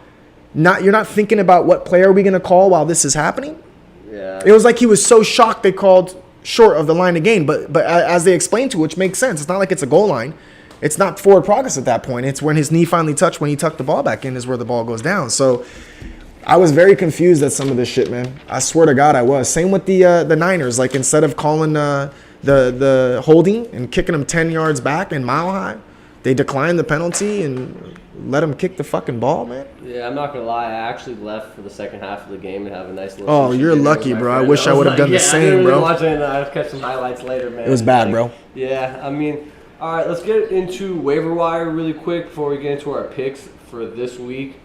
You're not thinking about what play are we going to call while this is happening? Yeah. It was like he was so shocked they called short of the line of gain. But as they explained to, which makes sense, it's not like it's a goal line. It's not forward progress at that point. It's when his knee finally touched, when he tucked the ball back in, is where the ball goes down. So I was very confused at some of this shit, man. I swear to God I was. Same with the Niners. Like, instead of calling the holding and kicking him 10 yards back and mile high, they declined the penalty and let him kick the fucking ball, man. Yeah, I'm not gonna lie. I actually left for the second half of the game and have a nice little. Oh, you're lucky, bro. I wish I would have done the same, bro. I didn't watch it. I'll catch some highlights later, man. It was bad, bro. Yeah, all right. Let's get into waiver wire really quick before we get into our picks for this week.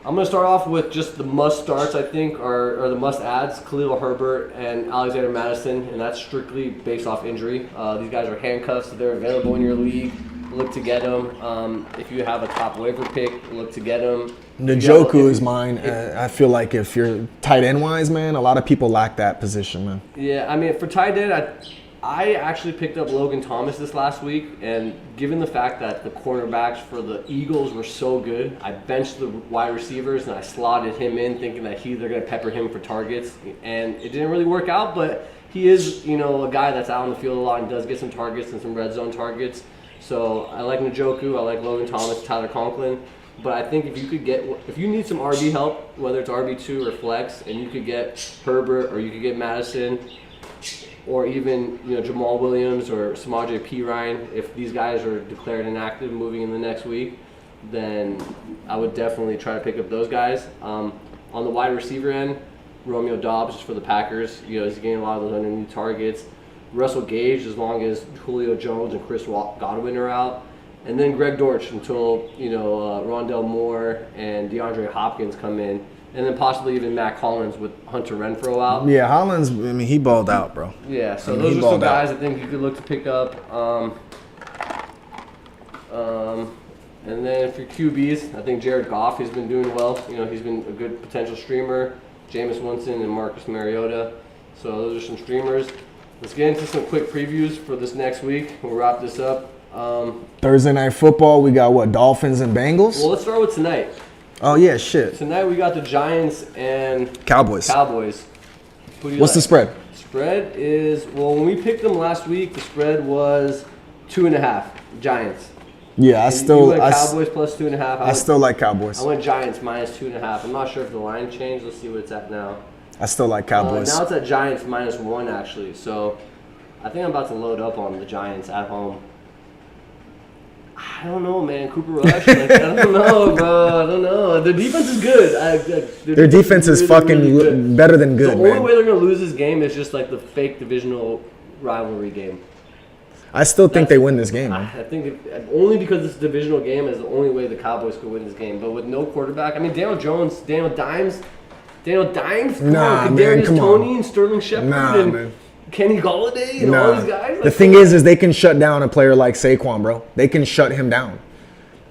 I'm going to start off with just the must starts, I think, or the must adds, Khalil Herbert and Alexander Mattison, and that's strictly based off injury. These guys are handcuffs, so they're available in your league. Look to get them. If you have a top waiver pick, look to get them. Njoku is mine. I feel like if you're tight end wise, man, a lot of people lack that position, man. Yeah, for tight end, I actually picked up Logan Thomas this last week, and given the fact that the cornerbacks for the Eagles were so good, I benched the wide receivers and I slotted him in thinking that they're going to pepper him for targets, and it didn't really work out, but he is, a guy that's out on the field a lot and does get some targets and some red zone targets. So I like Njoku, I like Logan Thomas, Tyler Conklin, but I think if you need some RB help, whether it's RB2 or flex, and you could get Herbert or you could get Madison, or even Jamal Williams or Samaje Perine, if these guys are declared inactive moving in the next week, then I would definitely try to pick up those guys. On the wide receiver end, Romeo Doubs for the Packers. He's getting a lot of those underneath targets. Russell Gage, as long as Julio Jones and Chris Godwin are out. and then Greg Dortch until Rondell Moore and DeAndre Hopkins come in, and then possibly even Matt Collins with Hunter Renfrow out. Yeah, Hollins. I mean, he balled out, bro. Yeah, so I mean, those he are some balled out. guys I think you could look to pick up. And then for QBs, I think Jared Goff has been doing well. He's been a good potential streamer. Jameis Winston and Marcus Mariota. So those are some streamers. Let's get into some quick previews for this next week. We'll wrap this up. Thursday night football. We got what? Dolphins and Bengals. Well, let's start with tonight. Oh yeah, shit. Tonight we got the Giants and Cowboys. Who do you What's the like? spread? Spread is, well, when we picked them last week, the spread was 2.5. Giants. Yeah, And you went Cowboys plus 2.5. I still like Cowboys. I went Giants minus 2.5. I'm not sure if the line changed. Let's see what it's at now. I still like Cowboys. Now it's at Giants minus 1 actually. So I think I'm about to load up on the Giants at home. I don't know, man. Cooper Rush. I don't know, bro. I don't know. Their defense is good. Their defense is really, fucking really good. better than good, The only man. way they're gonna lose this game is just like the fake divisional rivalry game. I still think they win this game, man. I think only because it's a divisional game is the only way the Cowboys could win this game. But with no quarterback, I mean, Daniel Jones, Daniel Dimes, come Nah, on, man, Kadarius come on. Toney and Sterling Shepard Nah, and man. Kenny Golladay and all these guys. The thing is they can shut down a player like Saquon, bro. They can shut him down.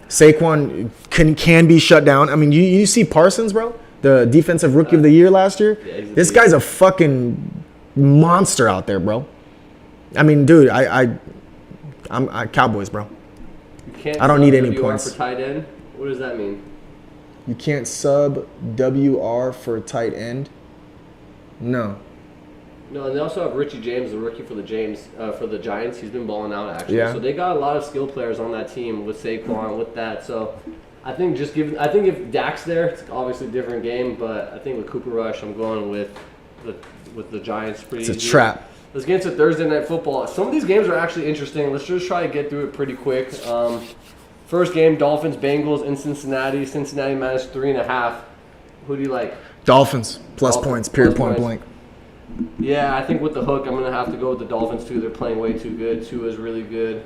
Saquon can be shut down. I mean, you see Parsons, bro, the defensive rookie of the year last year. Yeah, he's a This beast. guy's a fucking monster out there, bro. I mean, dude, I'm Cowboys, bro. You can't I don't need sub any WR points. for tight end. What does that mean? You can't sub WR for tight end. No. No, and they also have Richie James, the rookie for the Giants. He's been balling out actually. Yeah. So they got a lot of skill players on that team with Saquon, with that. So I think if Dak's there, it's obviously a different game. But I think with Cooper Rush, I'm going with the Giants. Pretty It's a easy. trap. Let's get into Thursday night football. Some of these games are actually interesting. Let's just try to get through it pretty quick. First game, Dolphins Bengals in Cincinnati. Cincinnati minus 3.5. Who do you like? Dolphins plus Dolphins, points. Period. plus Point points. blank. Yeah, I think with the hook, I'm going to have to go with the Dolphins, too. They're playing way too good. Tua is really good.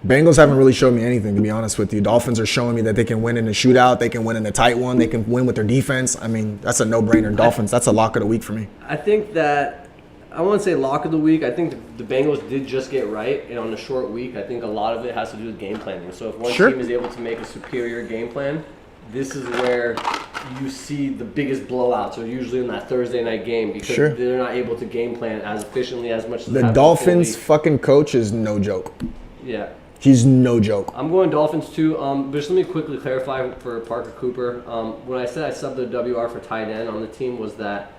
Bengals haven't really showed me anything, to be honest with you. Dolphins are showing me that they can win in a shootout. They can win in a tight one. They can win with their defense. I mean, that's a no-brainer. Dolphins, that's a lock of the week for me. I think that, I want to say lock of the week. I think the Bengals did just get right. And on a short week, I think a lot of it has to do with game planning. So if one Sure. team is able to make a superior game plan, this is where you see the biggest blowouts are usually in that Thursday night game because Sure. they're not able to game plan as efficiently as much as The have Dolphins full week. fucking coach is no joke. Yeah. He's no joke. I'm going Dolphins too. But just let me quickly clarify for Parker Cooper. When I said I subbed the WR for tight end on the team was that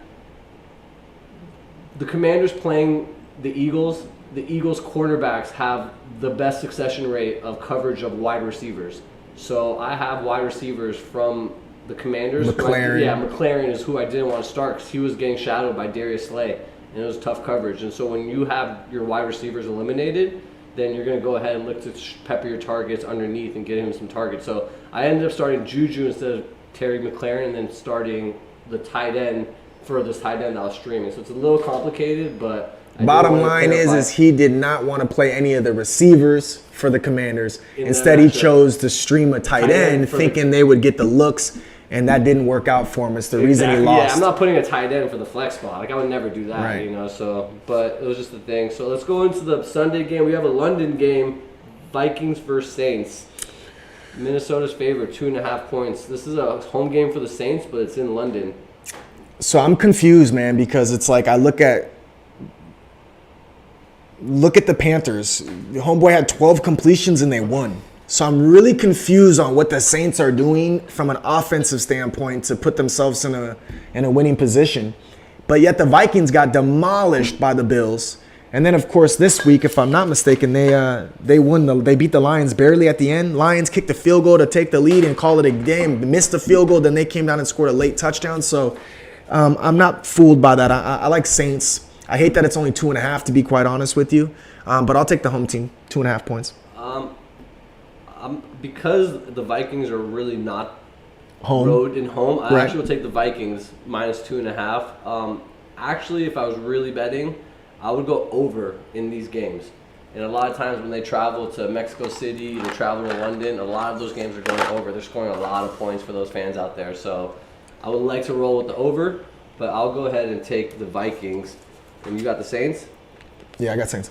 the Commanders playing the Eagles quarterbacks have the best succession rate of coverage of wide receivers. So I have wide receivers from the Commanders. McLaren. McLaren is who I didn't want to start because he was getting shadowed by Darius Slay, and it was tough coverage. And so when you have your wide receivers eliminated, then you're going to go ahead and look to pepper your targets underneath and get him some targets. So I ended up starting Juju instead of Terry McLaren and then starting the tight end for this tight end that I was streaming. So it's a little complicated, but I do Bottom wanna line clarify. is he did not want to play any of the receivers for the Commanders. In that Instead, he matchup. chose to stream a tight Tight end end for the- thinking they would get the looks, and that didn't work out for him. It's the reason he Exactly. lost. Yeah, I'm not putting a tight end for the flex spot. Like I would never do that, Right. So, but it was just the thing. So let's go into the Sunday game. We have a London game, Vikings versus Saints. Minnesota's favorite, 2.5 points. This is a home game for the Saints, but it's in London. So I'm confused, man, because it's like I look at the Panthers. The homeboy had 12 completions and they won. So I'm really confused on what the Saints are doing from an offensive standpoint to put themselves in a winning position. But yet the Vikings got demolished by the Bills. And then of course this week, if I'm not mistaken, they beat the Lions barely at the end. Lions kicked a field goal to take the lead and call it a game. Missed the field goal, then they came down and scored a late touchdown. So I'm not fooled by that. I like Saints. I hate that it's only 2.5, to be quite honest with you. But I'll take the home team, 2.5 points. Because the Vikings are really not Home. road and home, I Right. actually will take the Vikings minus 2.5. Actually, if I was really betting, I would go over in these games. And a lot of times when they travel to Mexico City, they travel to London, a lot of those games are going over. They're scoring a lot of points for those fans out there. So I would like to roll with the over, but I'll go ahead and take the Vikings. And you got the Saints? Yeah, I got Saints.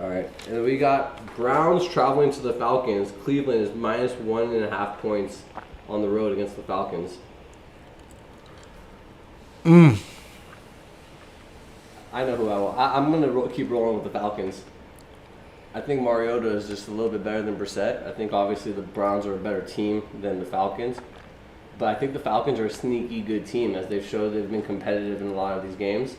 All right. And then we got Browns traveling to the Falcons. Cleveland is minus 1.5 points on the road against the Falcons. I know who I want. I'm going to keep rolling with the Falcons. I think Mariota is just a little bit better than Brissett. I think obviously the Browns are a better team than the Falcons. But I think the Falcons are a sneaky good team, as they've showed they've been competitive in a lot of these games.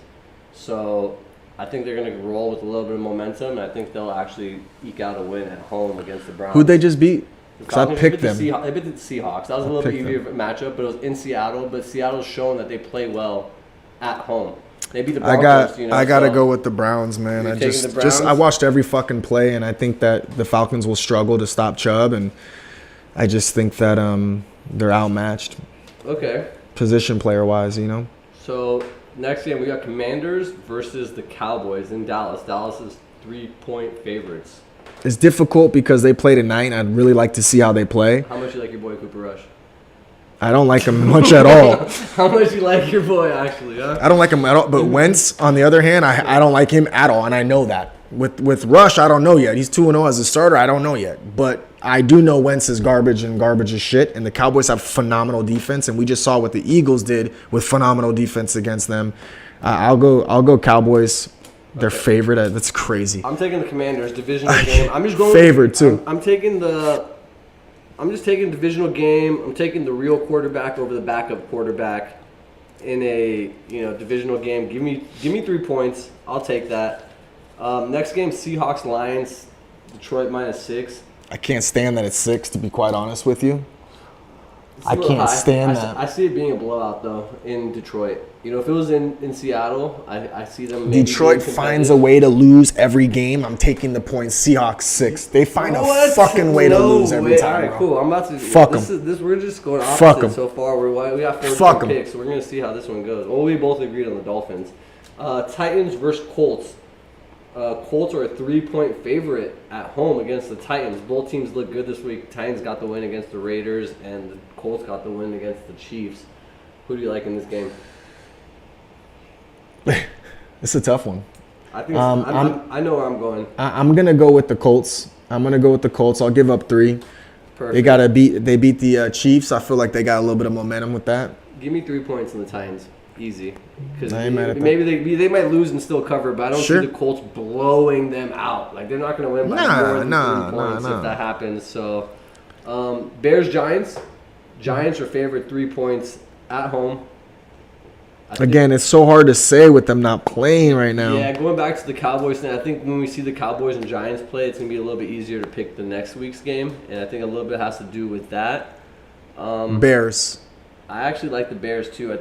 So I think they're going to roll with a little bit of momentum, and I think they'll actually eke out a win at home against the Browns. Who'd they just beat? The Because I Falcons picked beat them. They beat the Seahawks. That was a little bit picked easier matchup, but it was in Seattle. But Seattle's shown that they play well at home. They beat the Broncos. I gotta go with the Browns, man. You're I taking the Browns? I watched every fucking play, and I think that the Falcons will struggle to stop Chubb, and I just think that they're outmatched Okay. position player wise. You know, So next game we got Commanders versus the Cowboys in Dallas. Dallas is 3-point favorites. it's difficult because they play tonight, and I'd really like to see how they play. How much you like your boy Cooper Rush? I don't like him much at all. How much you like your boy actually, huh? I don't like him at all. But Wentz, on the other hand, I don't like him at all, and I know that. With Rush, I don't know yet. He's 2-0 as a starter. I don't know yet. But I do know Wentz is garbage and garbage is shit, and the Cowboys have phenomenal defense, and we just saw what the Eagles did with phenomenal defense against them. I'll go Cowboys. They're favorite. That's crazy. I'm taking the Commanders divisional game. I'm just going Favorite, too. I'm just taking divisional game. I'm taking the real quarterback over the backup quarterback in a divisional game. Give me 3 points. I'll take that. Next game, Seahawks Lions. Detroit -6. I can't stand that it's 6, to be quite honest with you. It's a I little can't high. stand I that. I see it being a blowout though in Detroit. If it was in Seattle, I see them. Maybe Detroit being finds a competitive. way to lose every game. I'm taking the points. Seahawks 6. They find a What? fucking way to No lose every way. time. All right, bro. cool. I'm about to. Fuck 'em. We're just going Fuck opposite 'em. so far. We got 4 Fuck 'em. picks, so we're gonna see how this one goes. Well, we both agreed on the Dolphins. Titans versus Colts. Colts are a 3-point favorite at home against the Titans. Both teams look good this week. Titans got the win against the Raiders, and the Colts got the win against the Chiefs. Who do you like in this game? It's a tough one. I think I know where I'm going. I'm gonna go with the Colts. I'll give up 3. Perfect. They beat the Chiefs. I feel like they got a little bit of momentum with that. Give me 3 points on the Titans. Easy. Because I ain't mad at that. maybe they might lose and still cover, but I don't Sure. see the Colts blowing them out. Like, they're not going to win by more than 3 points if that happens. So, Bears Giants. Giants are favored 3 points at home. I think- Again, it's so hard to say with them not playing right now. Yeah, going back to the Cowboys thing, I think when we see the Cowboys and Giants play, it's going to be a little bit easier to pick the next week's game, and I think a little bit has to do with that. Bears. I actually like the Bears too. I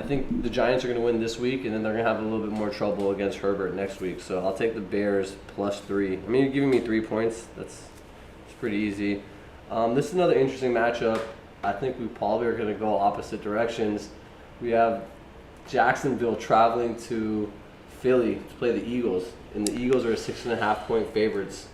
think the Giants are going to win this week, and then they're going to have a little bit more trouble against Herbert next week. So I'll take the Bears +3. I mean, you're giving me 3 points. It's pretty easy. This is another interesting matchup. I think we probably are going to go opposite directions. We have Jacksonville traveling to Philly to play the Eagles, and the Eagles are 6.5-point favorites.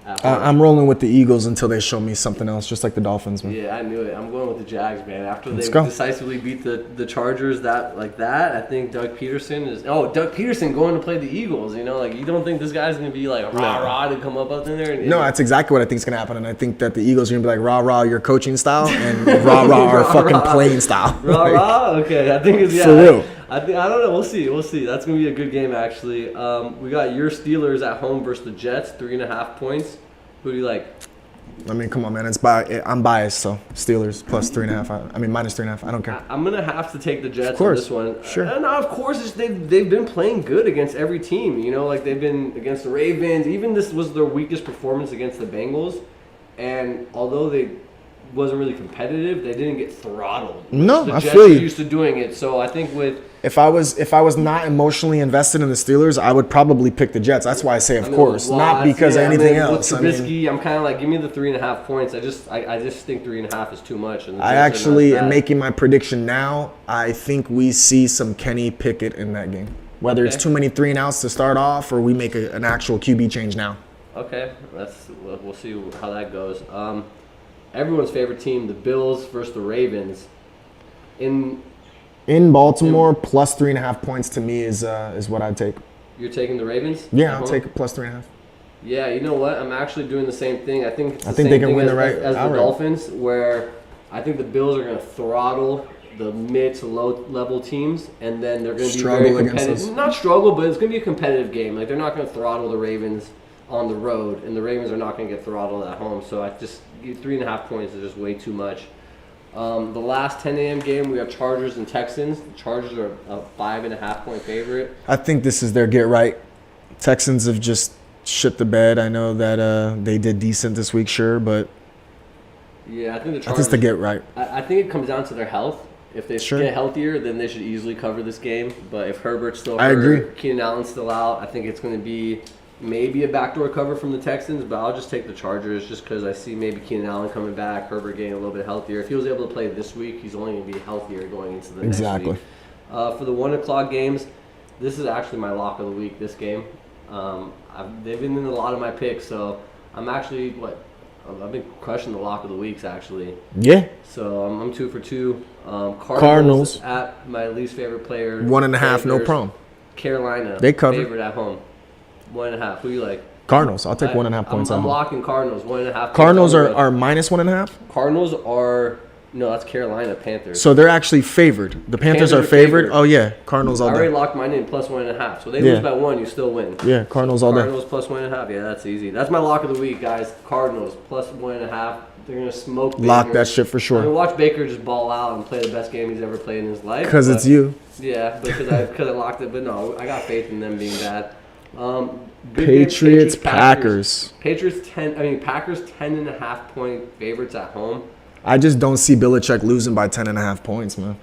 At home. I'm rolling with the Eagles until they show me something else, just like the Dolphins, man. Yeah, I knew it. I'm going with the Jags, man. After Let's they go. decisively beat the Chargers I think Doug Peterson is. Oh, Doug Peterson going to play the Eagles. You don't think this guy's going to be like rah to come up in there? No, that's exactly what I think is going to happen. And I think that the Eagles are going to be like, rah, your coaching style, and rah, our Rah, fucking rah. playing style. Rah. Okay, I think it's For real. I don't know. We'll see. That's going to be a good game actually. We got your Steelers at home versus the Jets, 3.5 points. Who do you like? I mean, come on, man. I'm biased, so Steelers +3.5. I mean, -3.5. I don't care. I'm gonna have to take the Jets on course. this one. Sure. And of course, they've been playing good against every team. Like they've been against the Ravens. Even this was their weakest performance against the Bengals. And although they wasn't really competitive, they didn't get throttled. No, the I Jets feel are you. used to doing it. So I think with If I was not emotionally invested in the Steelers, I would probably pick the Jets. That's why I say, of course, not because of anything else. With I mean, Trubisky, I'm kind of like, give me the 3.5 points. I just think 3.5 is too much. And the I Jets are not actually that. am making my prediction now. I think we see some Kenny Pickett in that game. Whether it's Okay. too many 3-and-outs to start off, or we make an actual QB change now. Okay, we'll see how that goes. Everyone's favorite team, the Bills versus the Ravens. In Baltimore, plus 3.5 points to me is what I'd take. You're taking the Ravens? Yeah, I'll take plus 3.5. Yeah, you know what? I'm actually doing the same thing. I think it's the think same they can thing win as the outright. Dolphins, where I think the Bills are going to throttle the mid to low level teams, and then they're going to be Struggle very against competitive. us. Not struggle, but it's going to be a competitive game. Like, they're not going to throttle the Ravens on the road, and the Ravens are not going to get throttled at home. So 3.5 points is just way too much. The last 10 a.m. game, we have Chargers and Texans. The Chargers are a 5.5 point favorite. I think this is their get right. Texans have just shit the bed. I know that they did decent this week, sure, but Yeah, I think the I Chargers. think the get right. I think it comes down to their health. If they Sure. get healthier, then they should easily cover this game. But if Herbert's still I hurt, agree. Keenan Allen's still out, I think it's going to be maybe a backdoor cover from the Texans. But I'll just take the Chargers just because I see maybe Keenan Allen coming back, Herbert getting a little bit healthier. If he was able to play this week, he's only going to be healthier going into the Exactly. next week. For the 1 o'clock games, this is actually my lock of the week, this game. They've been in a lot of my picks, so I'm actually, I've been crushing the lock of the weeks, actually. Yeah. So I'm 2 for 2. Cardinals. At my least favorite player. 1.5, no Panthers. problem. Carolina. They cover. Favorite at home. 1.5. Who you like? Cardinals. I'll take 1.5 points I'm at home. locking Cardinals. 1.5. points Cardinals on the are road. minus 1.5. Cardinals are. No, that's Carolina Panthers. So they're actually favored. The Panthers Panthers are are favored. favored. Oh yeah, Cardinals I all already day. locked mine in plus 1.5. So they Yeah. lose by 1, you still win. Yeah, Cardinals all day. Cardinals plus 1.5. Yeah, that's easy. That's my lock of the week, guys. Cardinals plus 1.5. They're gonna smoke. Lock Baker. that shit for I mean, sure. watch Baker just ball out and play the best game he's ever played in his life. Because but- it's you. Yeah, because I locked it. But no, I got faith in them being bad. Good game, Patriots, Packers. Packers 10.5 point favorites at home. I just don't see Belichick losing by 10.5 points, man.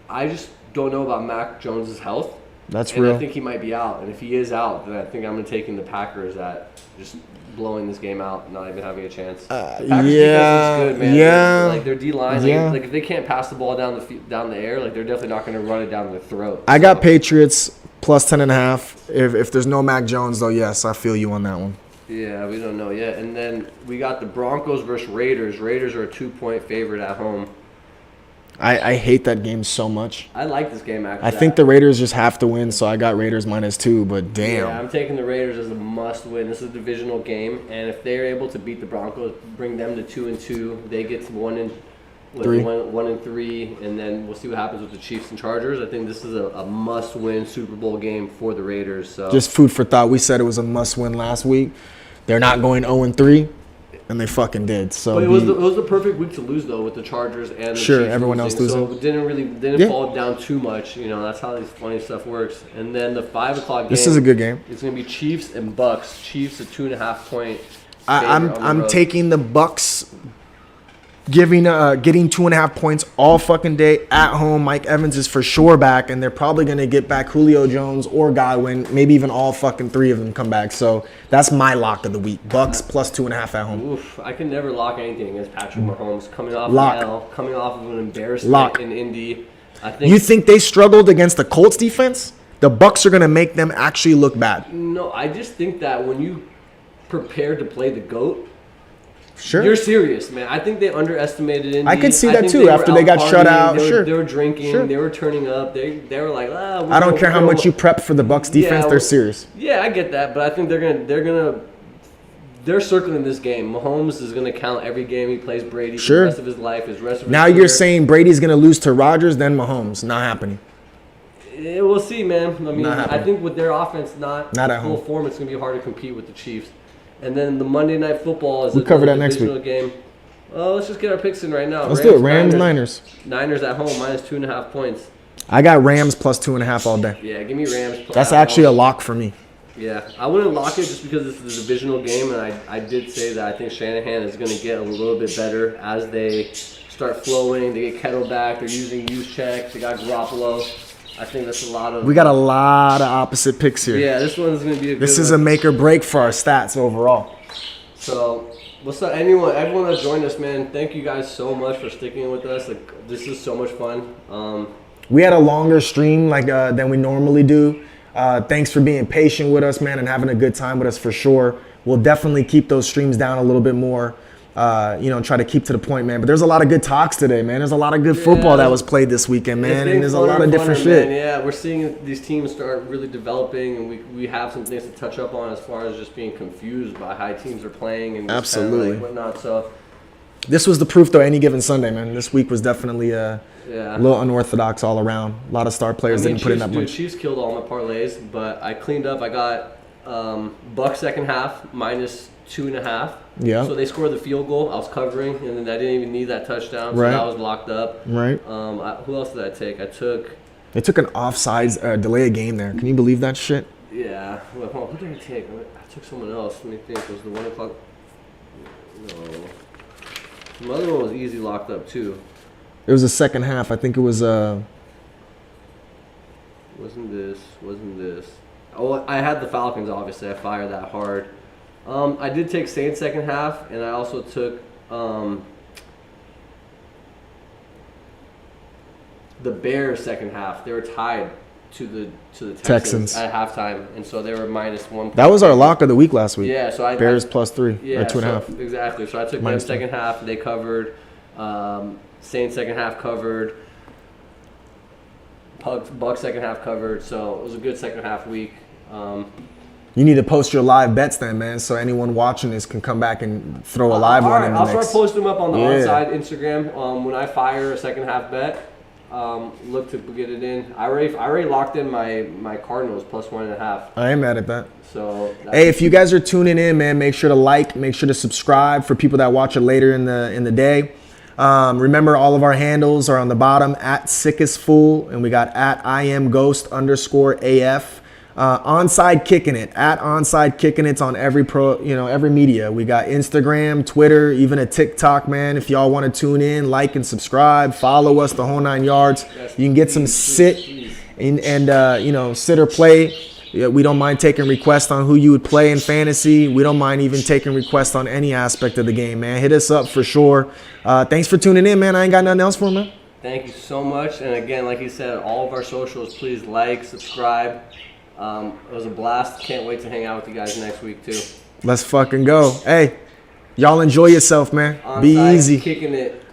I just don't know about Mac Jones' health. That's And real. I think he might be out. And if he is out, then I think I'm going to take in the Packers at just blowing this game out, not even having a chance. The Packers defense yeah, is good, man. yeah. Like their D line, Yeah. like if they can't pass the ball down the air, like they're definitely not going to run it down their throat. I got So, Patriots plus 10.5. If there's no Mac Jones, though, yes, I feel you on that one. Yeah, we don't know yet. And then we got the Broncos versus Raiders. Raiders are a 2-point favorite at home. I hate that game so much. I like this game actually. I think the Raiders just have to win, so I got Raiders -2, but damn. Yeah, I'm taking the Raiders as a must-win. This is a divisional game, and if they're able to beat the Broncos, bring them to 2-2, they get to 3. 1-3, and then we'll see what happens with the Chiefs and Chargers. I think this is a must-win Super Bowl game for the Raiders. So Just food for thought. We said it was a must-win last week. They're not going 0-3, and they fucking did. So But it was the perfect week to lose though with the Chargers and the Sure, Chiefs everyone else losing. So it didn't Yeah. fall down too much. You know, that's how this funny stuff works. And then the 5 o'clock game. this is a good game. It's gonna be Chiefs and Bucks. Chiefs a 2.5 point. I'm taking the Bucks, getting 2.5 points all fucking day at home. Mike Evans is for sure back, and they're probably gonna get back Julio Jones or Godwin, maybe even all fucking 3 of them come back. So that's my lock of the week. Bucks plus 2.5 at home. Oof, I can never lock anything against Patrick Mahomes coming off Lock. an L, coming off of an embarrassment Lock. in Indy. I think You think they struggled against the Colts defense? The Bucks are gonna make them actually look bad. no, I just think that when you prepare to play the GOAT, Sure. you're serious, man. I think they underestimated Indy. I could see that think too, they were after they got out shut partying, out. They Sure. were, they were drinking. Sure. They were turning up. They were like, I don't care how much you prep for the Bucks defense. They're serious. Yeah, I get that, but I think they're circling this game. Mahomes is gonna count every game he plays Brady for Sure. the rest of his life. Now you're saying Brady's gonna lose to Rodgers, then Mahomes. Not happening. Yeah, we'll see, man. I mean, Not I happening. think with their offense not Not at full home. form, it's gonna be hard to compete with the Chiefs. And then the Monday Night Football is We cover that next divisional game. Let's just get our picks in right now. Let's do it. Rams, Niners. Niners at home minus 2.5 points. I got Rams plus 2.5 all day. Yeah, give me Rams. That's at actually a home. lock for me. Yeah, I wouldn't lock it just because this is a divisional game, and I did say that I think Shanahan is going to get a little bit better as they start flowing. They get Kettle back. They're using Juszczyk. They got Garoppolo. I think that's a lot of. We got a lot of opposite picks here. Yeah, this one's going to be a good This is one. a make or break for our stats overall. So, what's up, everyone that joined us, man? Thank you guys so much for sticking with us. Like, this is so much fun. We had a longer stream than we normally do. Thanks for being patient with us, man, and having a good time with us for sure. we'll definitely keep those streams down a little bit more. Try to keep to the point, man. But there's a lot of good talks today, man. There's a lot of good football that was played this weekend, man. And there's a lot of different shit. Man. Yeah, we're seeing these teams start really developing, and we have some things to touch up on as far as just being confused by how teams are playing and just absolutely like whatnot. So this was the proof, though. Any given Sunday, man. This week was definitely a little unorthodox all around. A lot of star players didn't put in that much. Chiefs killed all my parlays, but I cleaned up. I got Bucks second half minus 2.5. Yeah. So they scored the field goal. I was covering, and then I didn't even need that touchdown, so right. that was locked up. Right. Who else did I take? They took an offsides delay a game there. Can you believe that shit? Yeah. Well, hold on. Who did I take? I took someone else. Let me think. Was the 1 o'clock? No. The other one was easy locked up too. It was the second half. I think it was. Wasn't this? Oh, I had the Falcons. Obviously, I fired that hard. I did take Saints second half, and I also took the Bears second half. They were tied to the Texans at halftime, and so they were minus 1. That was our lock of the week last week. Yeah, so Bears plus 3 or 2.5. Exactly. So I took them second half. They covered. Saints second half covered. Bucks second half covered. So it was a good second half week. You need to post your live bets then, man, so anyone watching this can come back and throw a live one in the I'll next. start posting them up on the onside Instagram. When I fire a second half bet, look to get it in. I already locked in my Cardinals plus 1.5. I am mad at that. So hey, if you guys are tuning in, man, make sure to like, make sure to subscribe for people that watch it later in the day. Remember, all of our handles are on the bottom at sickestfool, and we got at IamGhost_AF. Onside Kicking It at Onside Kicking It's on every media. We got Instagram, Twitter, even a TikTok, man. If y'all want to tune in, like and subscribe, follow us, the whole 9 yards. You can get some sit or play. Yeah, we don't mind taking requests on who you would play in fantasy. We don't mind even taking requests on any aspect of the game, man. Hit us up for sure. Thanks for tuning in, man. I ain't got nothing else for him, man. Thank you so much. And again, like you said, all of our socials, please like, subscribe. It was a blast. Can't wait to hang out with you guys next week too. Let's fucking go. Hey, y'all enjoy yourself, man. Be easy. Kicking it.